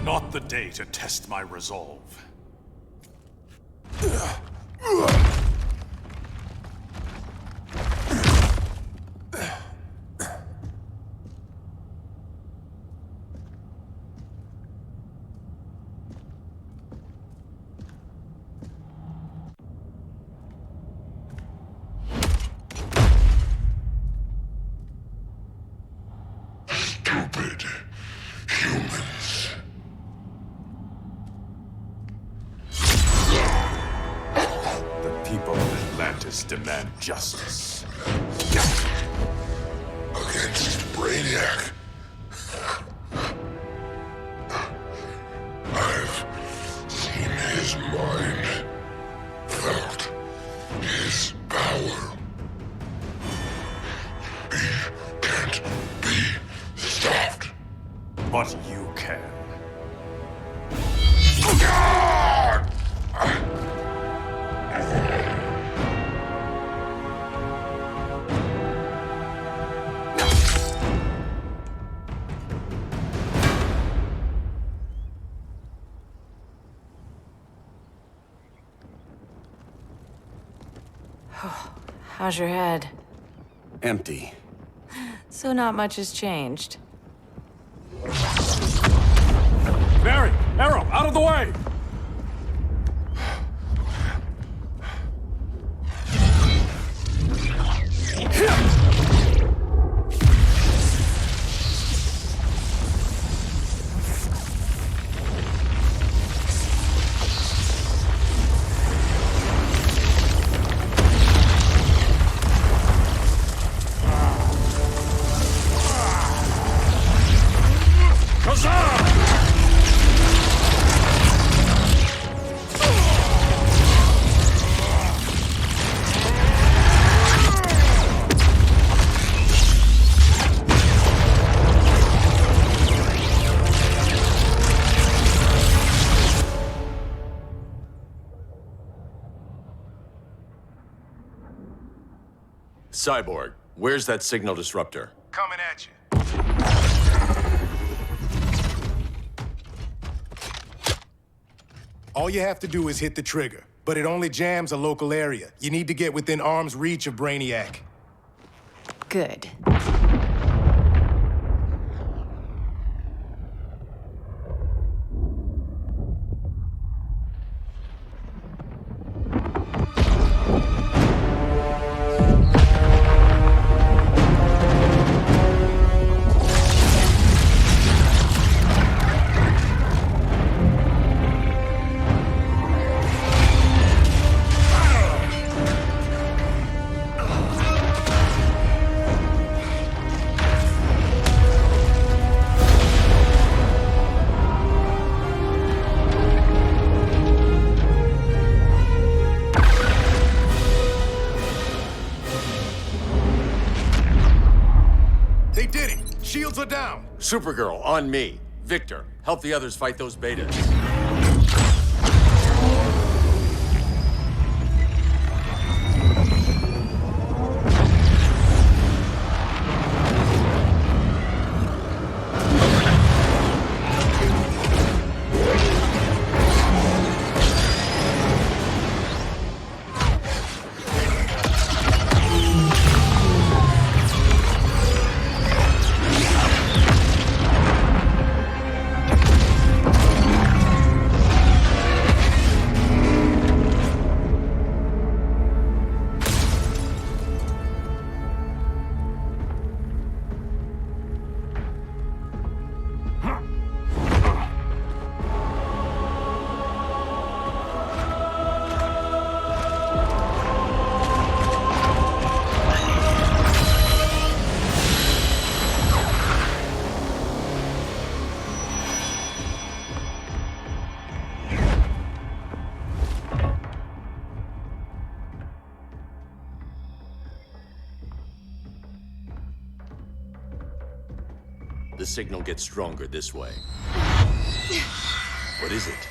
Not the day to test my resolve. Stupid humans. The people of Atlantis demand justice. Against Brainiac. I've seen his mind, felt his power. He can't be stopped. But you can. How's your head? Empty. So not much has changed. Mary! Arrow! Out of the way! Cyborg, where's that signal disruptor? Coming at you. All you have to do is hit the trigger. but it only jams a local area. You need to get within arm's reach of Brainiac. Good. They did it! Shields are down! Supergirl, on me. Victor, help the others fight those betas. The signal gets stronger this way. What is it?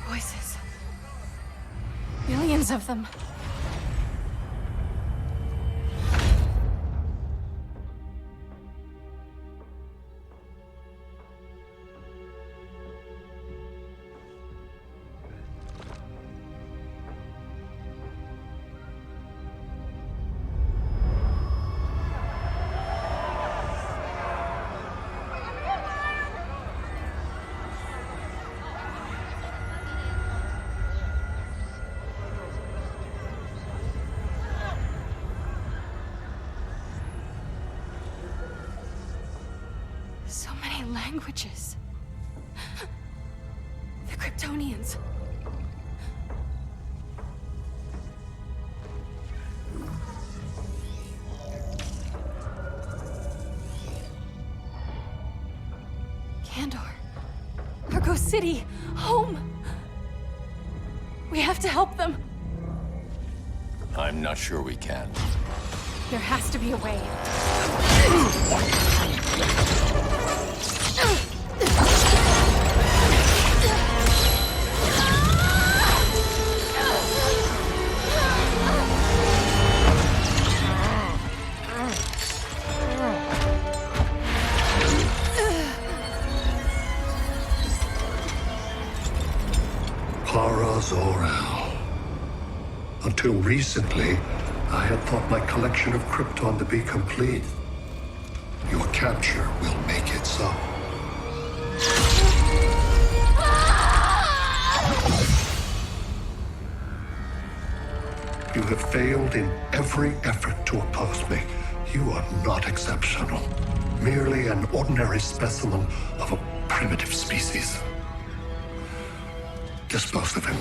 Voices. Billions of them. So many languages. The Kryptonians. Kandor. Argo City. Home. We have to help them. I'm not sure we can. There has to be a way. Zor-El. Until recently, I had thought my collection of Krypton to be complete. Your capture will make it so. You have failed in every effort to oppose me. You are not exceptional. Merely an ordinary specimen of a primitive species. Dispose of him.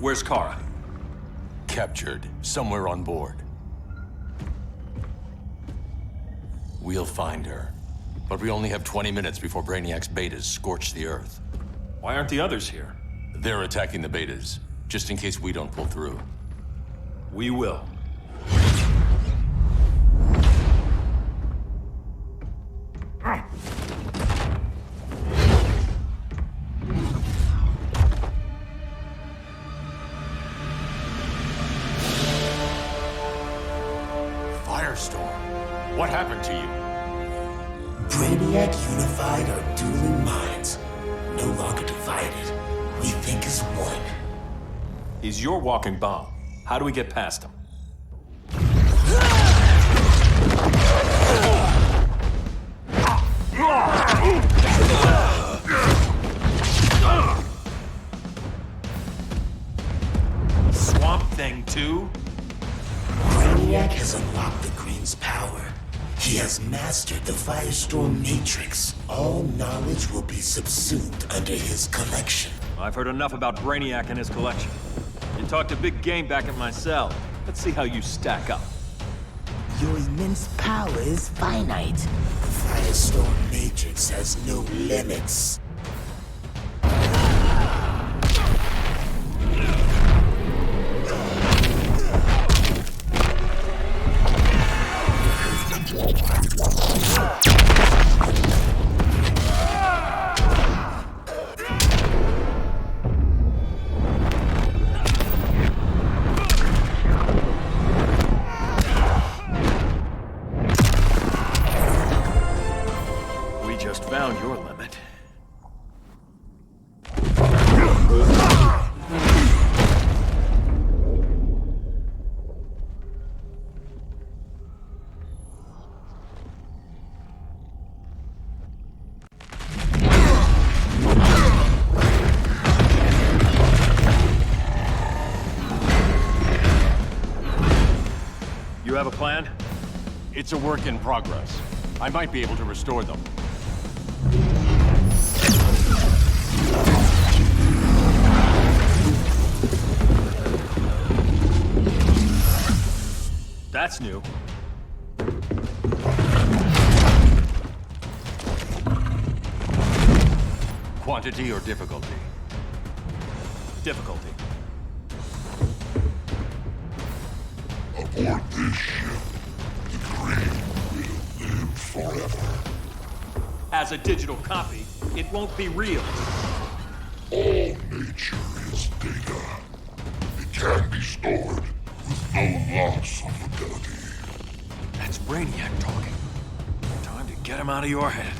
Where's Kara? Captured, somewhere on board. We'll find her. But we only have 20 minutes before Brainiac's betas scorch the Earth. Why aren't the others here? They're attacking the betas, just in case we don't pull through. We will. Firestorm, what happened to you? Brainiac unified our dueling minds. No longer divided. We think as one. He's your walking bomb. How do we get past him? Swamp Thing 2? Brainiac has unlocked the Green's power. He has mastered the Firestorm Matrix. All knowledge will be subsumed under his collection. I've heard enough about Brainiac and his collection. You talked a big game back at my cell. Let's see how you stack up. Your immense power is finite. The Firestorm Matrix has no limits. Found your limit. You have a plan? It's a work in progress. I might be able to restore them. That's new. Quantity or difficulty? Difficulty. Aboard this ship, the Green will live forever. As a digital copy, it won't be real. All nature is data. It can be stored with no loss of fidelity. That's Brainiac talking. Time to get him out of your head.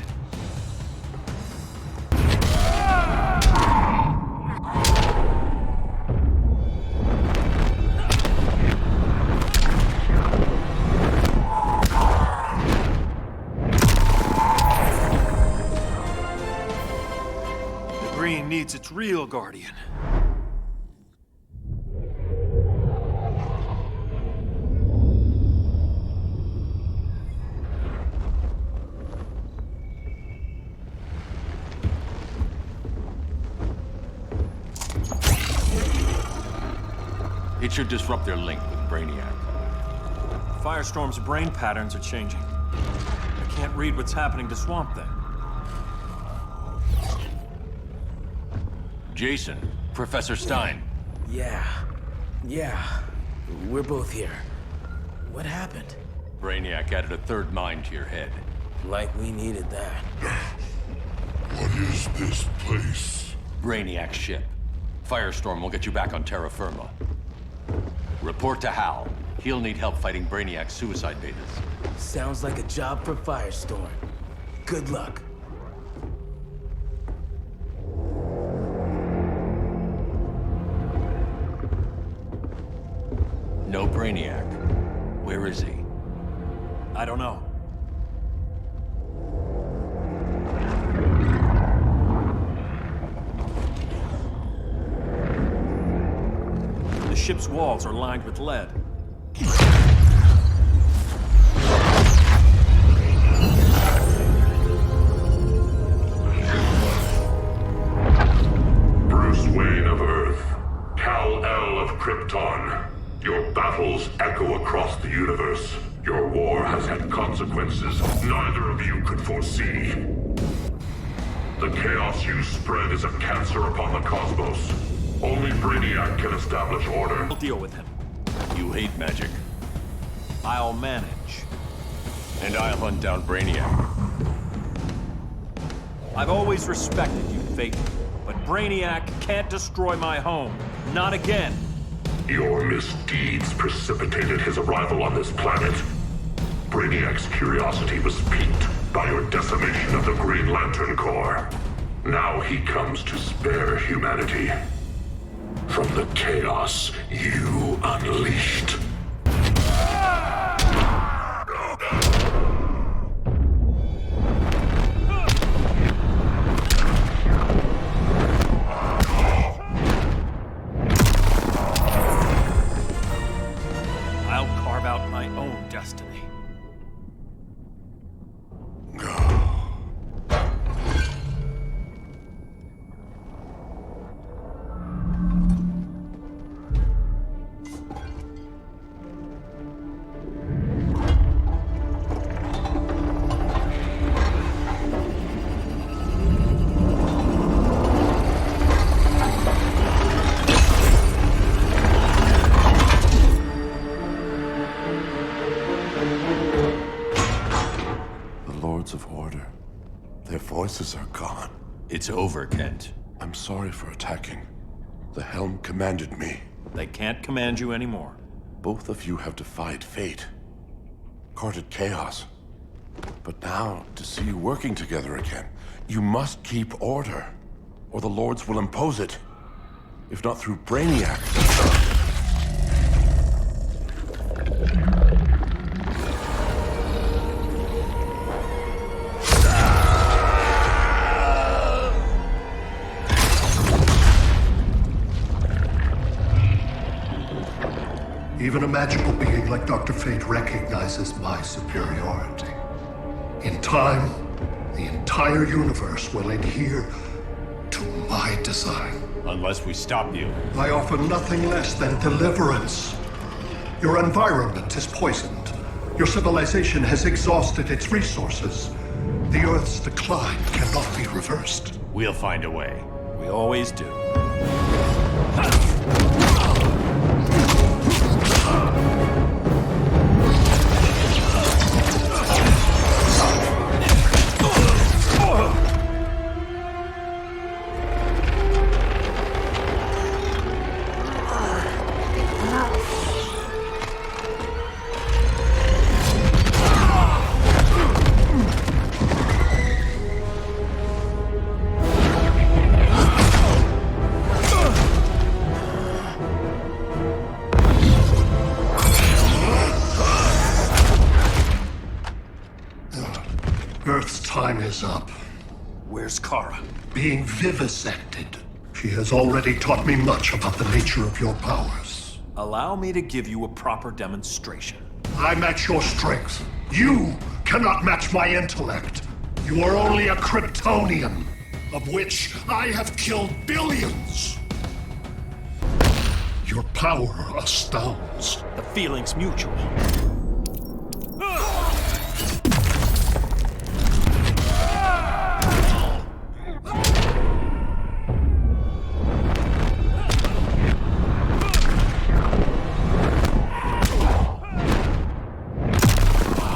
The Green needs its real guardian. It should disrupt their link with Brainiac. Firestorm's brain patterns are changing. I can't read what's happening to Swamp Thing. Jason, Professor Stein. Yeah. We're both here. What happened? Brainiac added a third mind to your head. Like we needed that. What is this place? Brainiac's ship. Firestorm will get you back on terra firma. Report to Hal. He'll need help fighting Brainiac's suicide betas. Sounds like a job for Firestorm. Good luck. No Brainiac. Where is he? I don't know. The ship's walls are lined with lead. Bruce Wayne of Earth, Kal-El either of you could foresee. The chaos you spread is a cancer upon the cosmos. Only Brainiac can establish order. I'll deal with him. You hate magic, I'll manage. and I'll hunt down Brainiac. I've always respected you, Fate, but Brainiac can't destroy my home. Not again. Your misdeeds precipitated his arrival on this planet. Brainiac's curiosity was piqued by your decimation of the Green Lantern Corps. Now he comes to spare humanity from the chaos you unleashed. I'll carve out my own destiny. Of order. Their voices are gone. It's over, Kent. I'm sorry for attacking. The Helm commanded me. They can't command you anymore. Both of you have defied fate, courted chaos. But now, to see you working together again, you must keep order, or the Lords will impose it. If not through Brainiac. Even a magical being like Dr. Fate recognizes my superiority. In time, the entire universe will adhere to my design. Unless we stop you. I offer nothing less than deliverance. Your environment is poisoned. Your civilization has exhausted its resources. The Earth's decline cannot be reversed. We'll find a way. We always do. Earth's time is up. Where's Kara? Being vivisected. She has already taught me much about the nature of your powers. Allow me to give you a proper demonstration. I match your strength. You cannot match my intellect. You are only a Kryptonian, of which I have killed billions. Your power astounds. The feeling's mutual.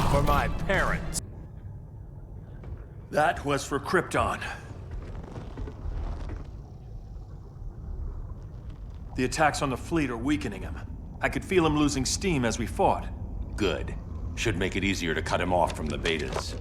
For my parents. That was for KRYPTON. The attacks on the fleet are weakening him. I could feel him losing steam as we fought. Good. Should make it easier to cut him off from the betas.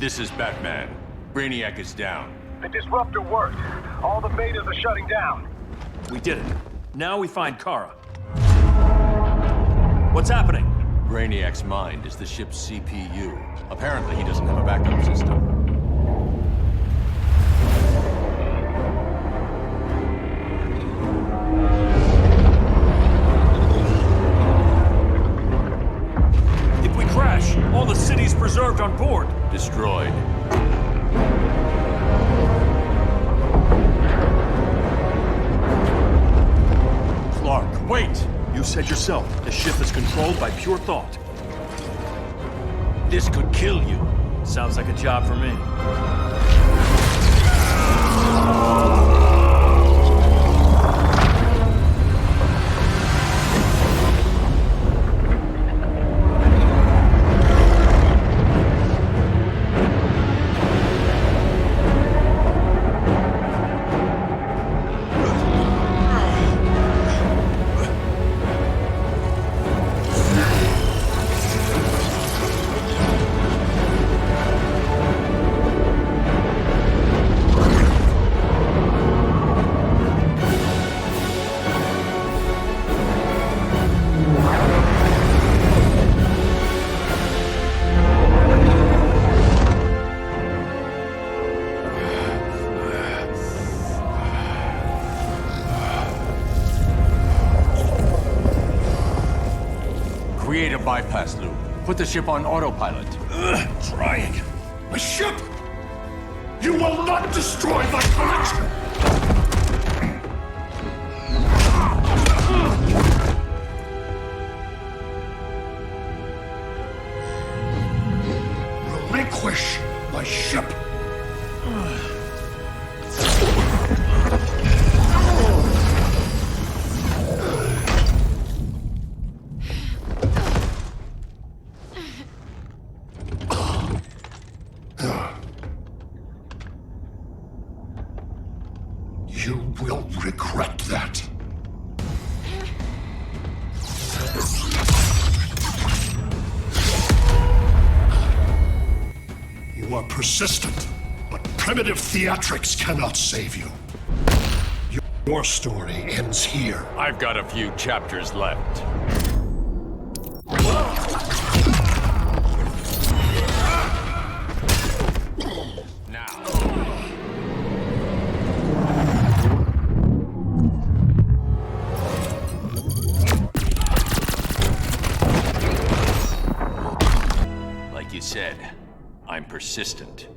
This is Batman. Brainiac is down. The disruptor worked. All the betas are shutting down. We did it. Now we find Kara. What's happening? Brainiac's mind is the ship's CPU. Apparently, he doesn't have a backup system. If we crash, all the city's preserved on board. Destroyed. Clark, wait! You said yourself, the ship is controlled by pure thought. This could kill you. Sounds like a job for me. Create a bypass loop. Put the ship on autopilot. Trying. My ship! You will not destroy my collection! Relinquish my ship! You will regret that. You are persistent, but primitive theatrics cannot save you. Your story ends here. I've got a few chapters left. Like you said, I'm persistent.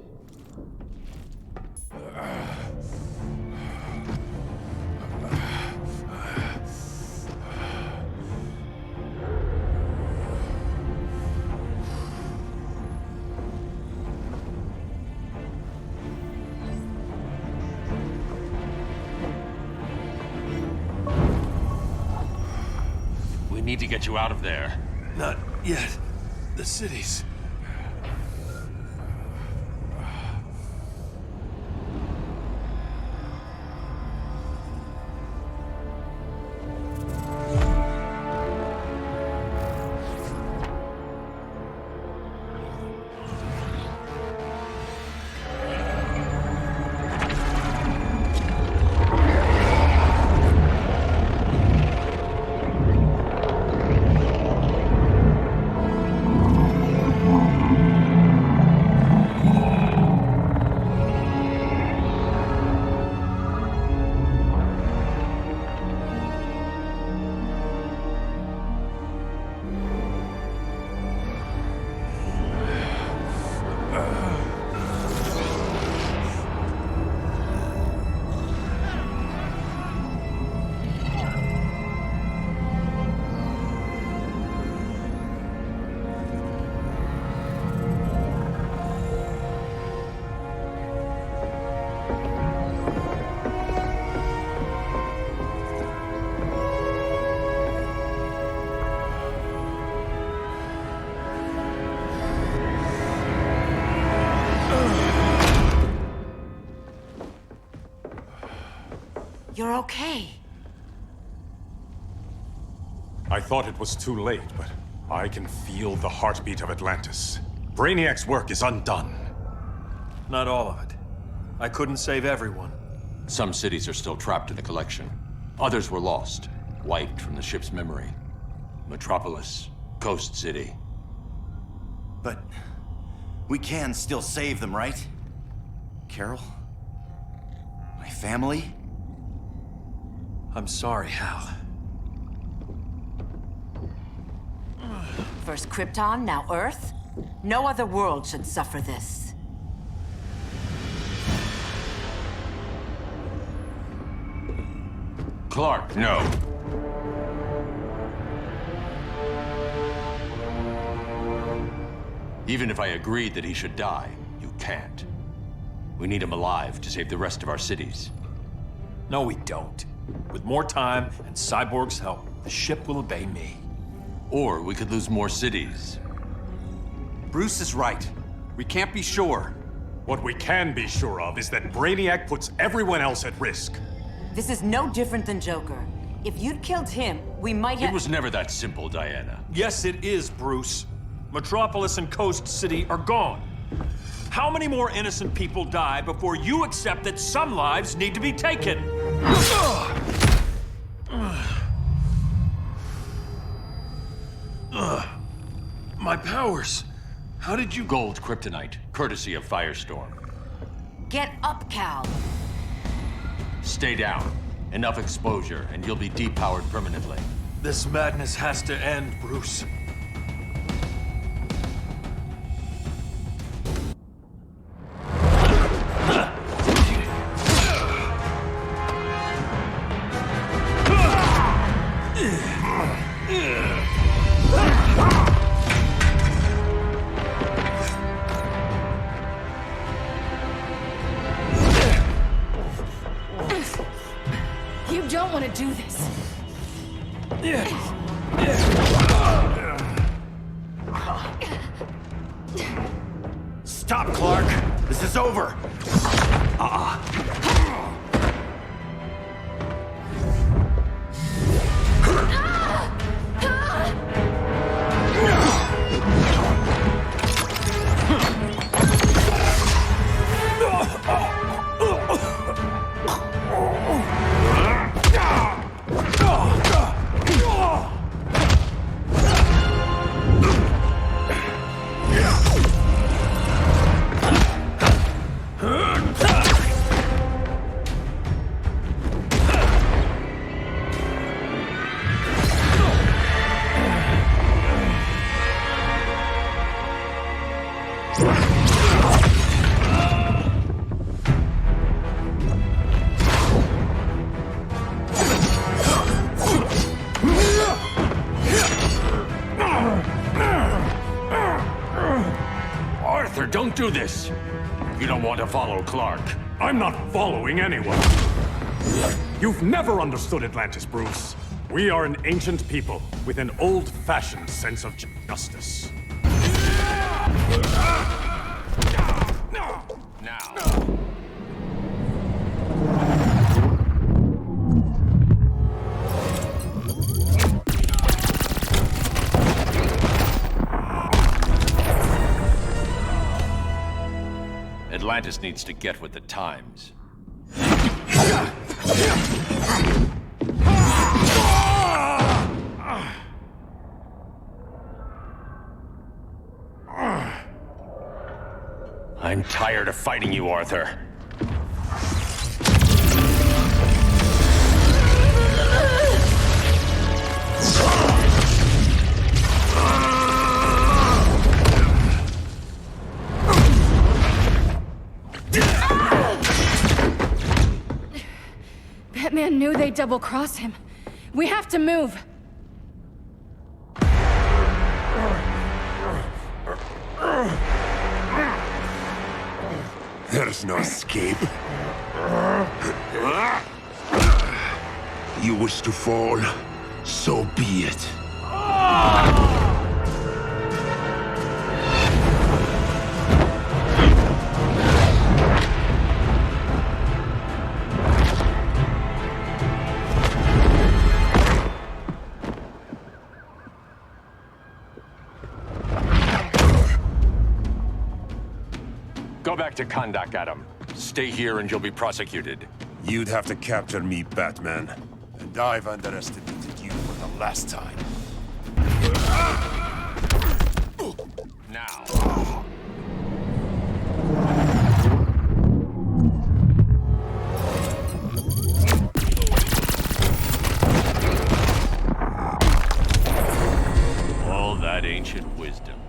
We need to get you out of there. Not yet. The city's... You're okay. I thought it was too late, but I can feel the heartbeat of Atlantis. Brainiac's work is undone. Not all of it. I couldn't save everyone. Some cities are still trapped in the collection. Others were lost, wiped from the ship's memory. Metropolis, Coast City. But we can still save them, right? Carol? My family? I'm sorry, Hal. First Krypton, now Earth? No other world should suffer this. Clark, no. Even if I agreed that he should die, you can't. We need him alive to save the rest of our cities. No, we don't. With more time and Cyborg's help, the ship will obey me. Or we could lose more cities. Bruce is right. We can't be sure. What we can be sure of is that Brainiac puts everyone else at risk. This is no different than Joker. If you'd killed him, we might have— It was never that simple, Diana. Yes, it is, Bruce. Metropolis and Coast City are gone. How many more innocent people die before you accept that some lives need to be taken? My powers. How did you— Gold kryptonite, courtesy of Firestorm. Get up, Cal. Stay down. Enough exposure, and you'll be depowered permanently. This madness has to end, Bruce. You don't want to do this. Stop, Clark! This is over! Arthur, don't do this! You don't want to follow Clark. I'm not following anyone. You've never understood Atlantis, Bruce. We are an ancient people with an old-fashioned sense of justice. Atlantis needs to get with the times. I'm tired of fighting you, Arthur. Batman knew they'd double-cross him. We have to move. There's no escape. You wish to fall, so be it. Go back to Kahndaq, Adam. Stay here and you'll be prosecuted. You'd have to capture me, Batman. And I've underestimated you for the last time. Now. All that ancient wisdom.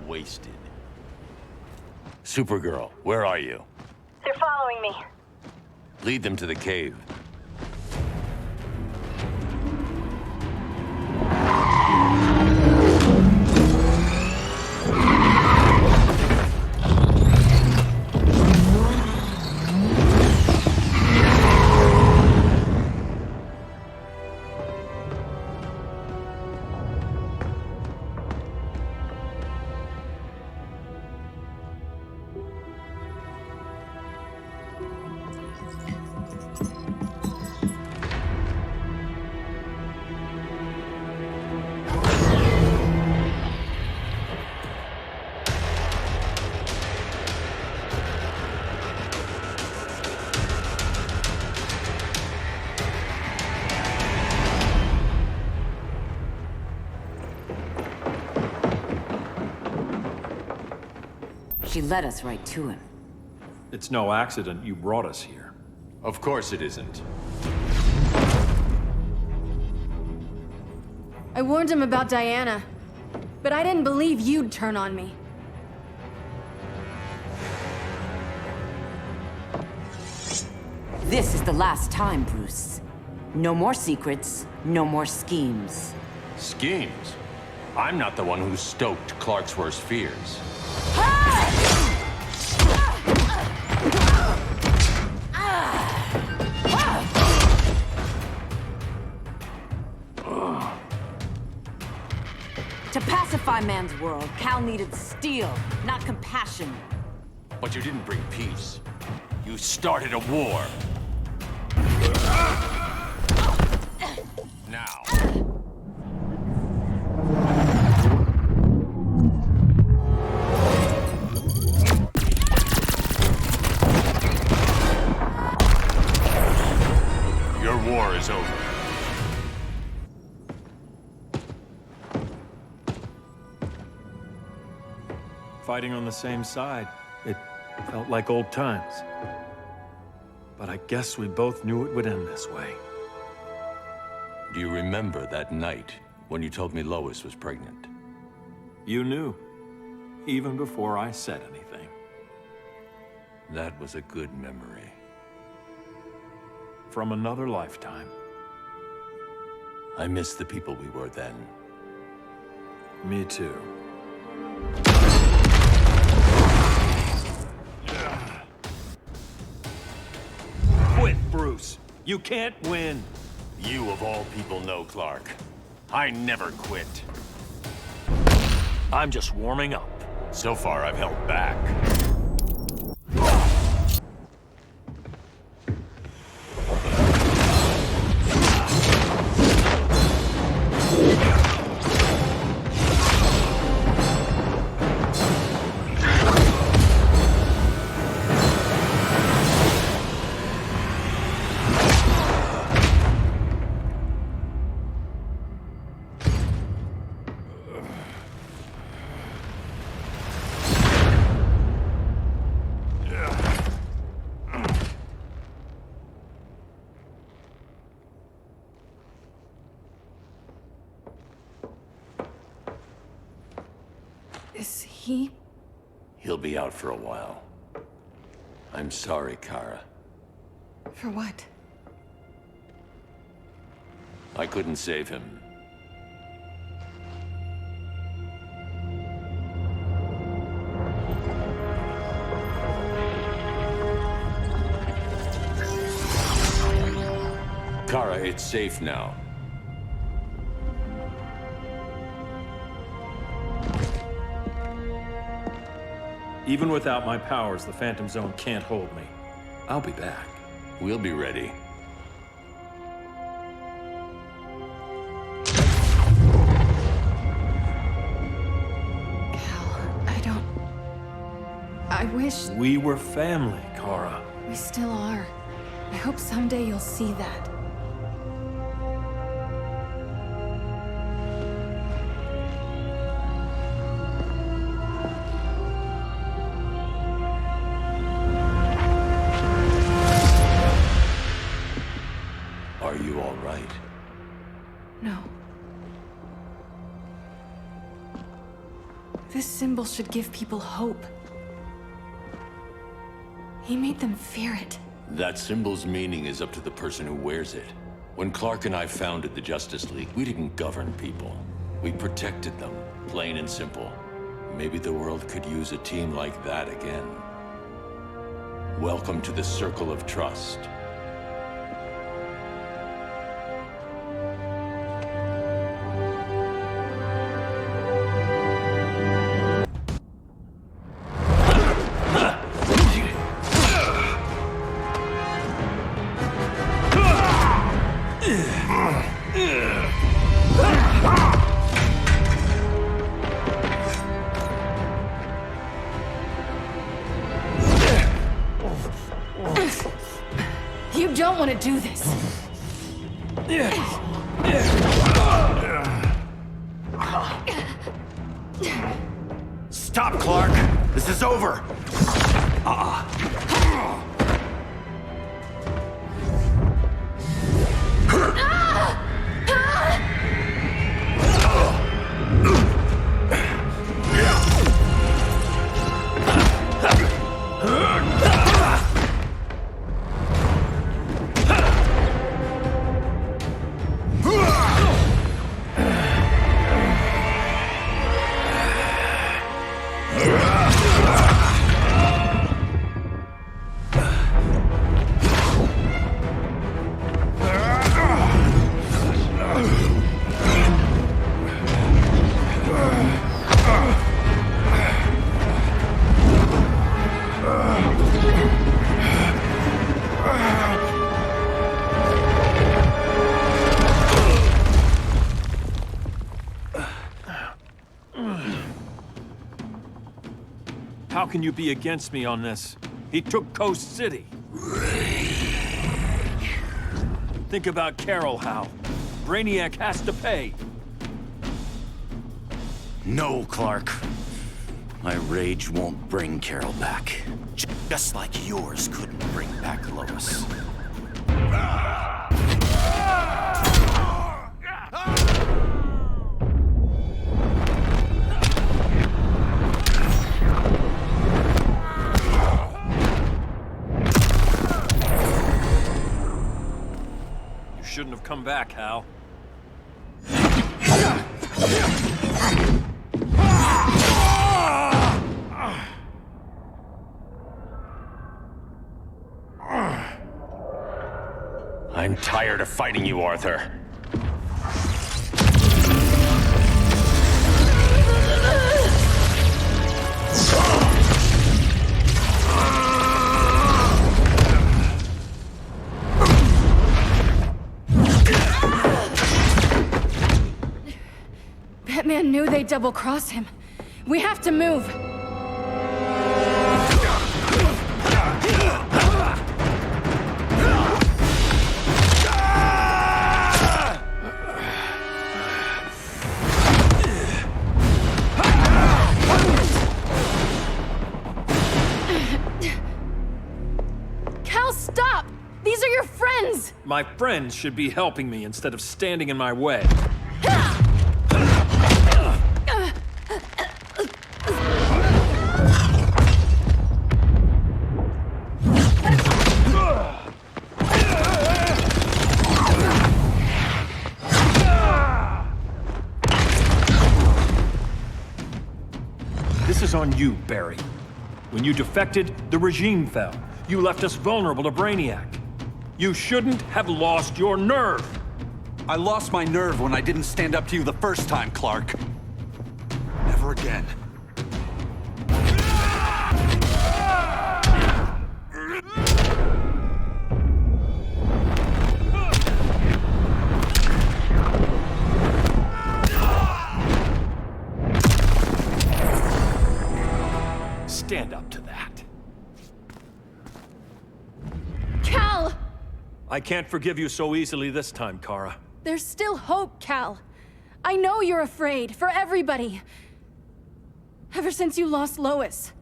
Wasted. Supergirl, where are you? They're following me. Lead them to the cave. She led us right to him. It's no accident you brought us here. Of course it isn't. I warned him about Diana, but I didn't believe you'd turn on me. This is the last time, Bruce. No more secrets, no more schemes. Schemes? I'm not the one who stoked Clark's worst fears. To pacify man's world, Cal needed steel, not compassion. But you didn't bring peace. You started a war. Now. Your war is over. Fighting on the same side, it felt like old times. But I guess we both knew it would end this way. Do you remember that night when you told me Lois was pregnant? You knew, even before I said anything. That was a good memory. From another lifetime. I miss the people we were then. Me too. Quit, Bruce. You can't win. You of all people know, Clark. I never quit. I'm just warming up. So far, I've held back. Is he? He'll be out for a while. I'm sorry, Kara. For what? I couldn't save him. Kara, it's safe now. Even without my powers, the Phantom Zone can't hold me. I'll be back. We'll be ready. I wish... We were family, Kara. We still are. I hope someday you'll see that. Are you all right? No. This symbol should give people hope. He made them fear it. That symbol's meaning is up to the person who wears it. When Clark and I founded the Justice League, we didn't govern people. We protected them, plain and simple. Maybe the world could use a team like that again. Welcome to the Circle of Trust. You don't want to do this. Stop, Clark! This is over! How can you be against me on this? He took Coast City. Think about Carol, Hal. Brainiac has to pay. No, Clark. My rage won't bring Carol back. Just like yours couldn't bring back Lois. You shouldn't have come back, Hal. I'm tired of fighting you, Arthur. Batman knew they'd double-cross him. We have to move. Cal, stop! These are your friends! My friends should be helping me instead of standing in my way. This is on you, Barry. When you defected, the regime fell. You left us vulnerable to Brainiac. You shouldn't have lost your nerve. I lost my nerve when I didn't stand up to you the first time, Clark. Never again. Stand up to that. I can't forgive you so easily this time, Kara. There's still hope, Cal. I know you're afraid, for everybody. Ever since you lost Lois.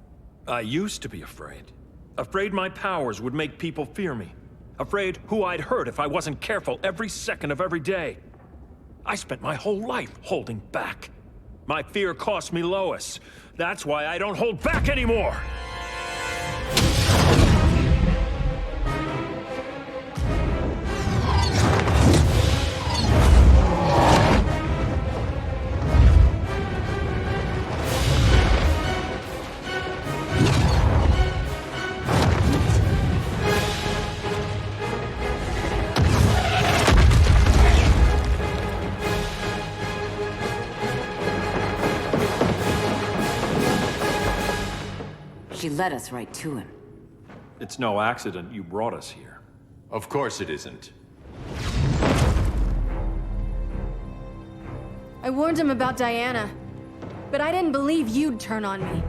I used to be afraid. Afraid my powers would make people fear me. Afraid who I'd hurt if I wasn't careful every second of every day. I spent my whole life holding back. My fear cost me Lois. That's why I don't hold back anymore! She led us right to him. It's no accident you brought us here. Of course it isn't. I warned him about Diana, but I didn't believe you'd turn on me.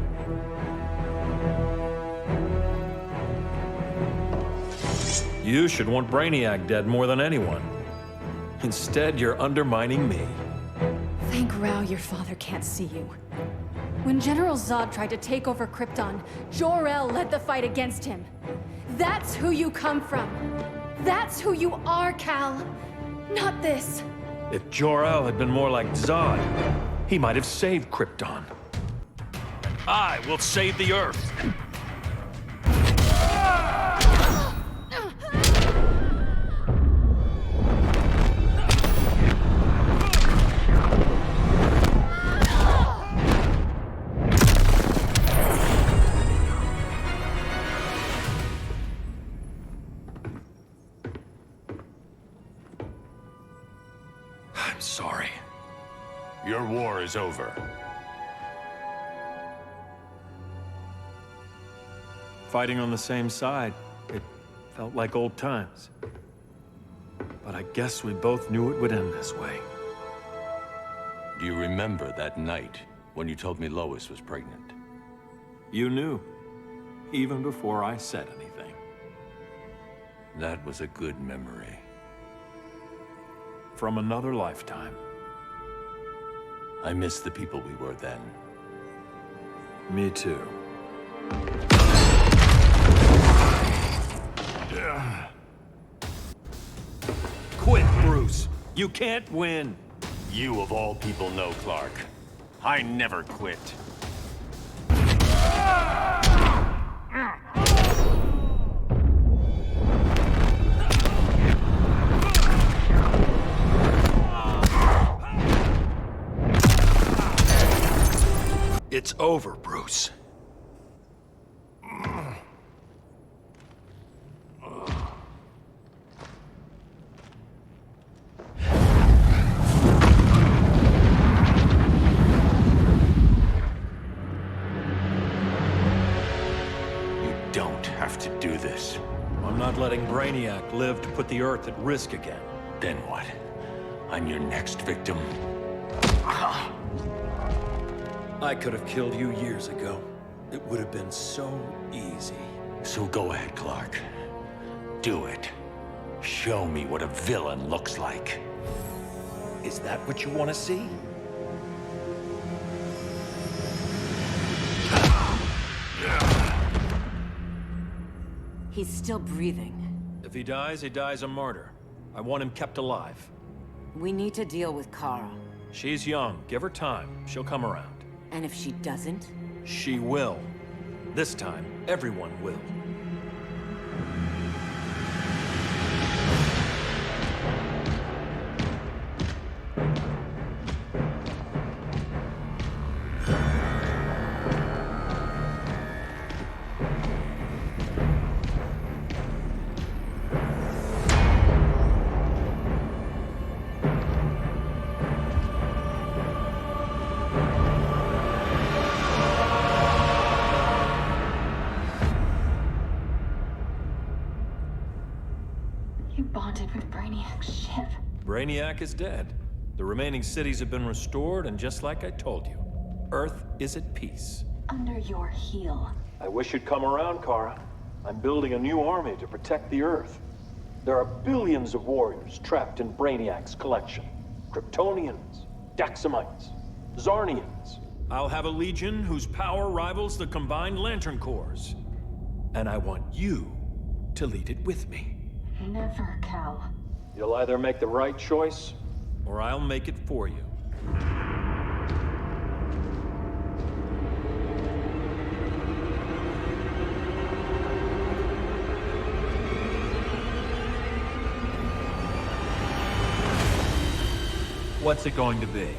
You should want Brainiac dead more than anyone. Instead, you're undermining me. Thank Rao your father can't see you. When General Zod tried to take over Krypton, Jor-El led the fight against him. That's who you come from. That's who you are, Cal. Not this. If Jor-El had been more like Zod, he might have saved Krypton. I will save the Earth. Sorry. Your war is over. Fighting on the same side, it felt like old times. But I guess we both knew it would end this way. Do you remember that night when you told me Lois was pregnant? You knew, even before I said anything. That was a good memory. From another lifetime. I miss the people we were then. Me too. Quit, Bruce! You can't win! You of all people know, Clark. I never quit. It's over, Bruce. You don't have to do this. I'm not letting Brainiac live to put the Earth at risk again. Then what? I'm your next victim. I could have killed you years ago. It would have been so easy. So go ahead, Clark. Do it. Show me what a villain looks like. Is that what you want to see? He's still breathing. If he dies a martyr. I want him kept alive. We need to deal with Kara. She's young. Give her time. She'll come around. And if she doesn't? She will. This time, everyone will. Brainiac is dead. The remaining cities have been restored, and just like I told you, Earth is at peace. Under your heel. I wish you'd come around, Kara. I'm building a new army to protect the Earth. There are billions of warriors trapped in Brainiac's collection. Kryptonians, Daxamites, Zarnians. I'll have a legion whose power rivals the combined Lantern Corps. And I want you to lead it with me. Never, Cal. You'll either make the right choice, or I'll make it for you. What's it going to be?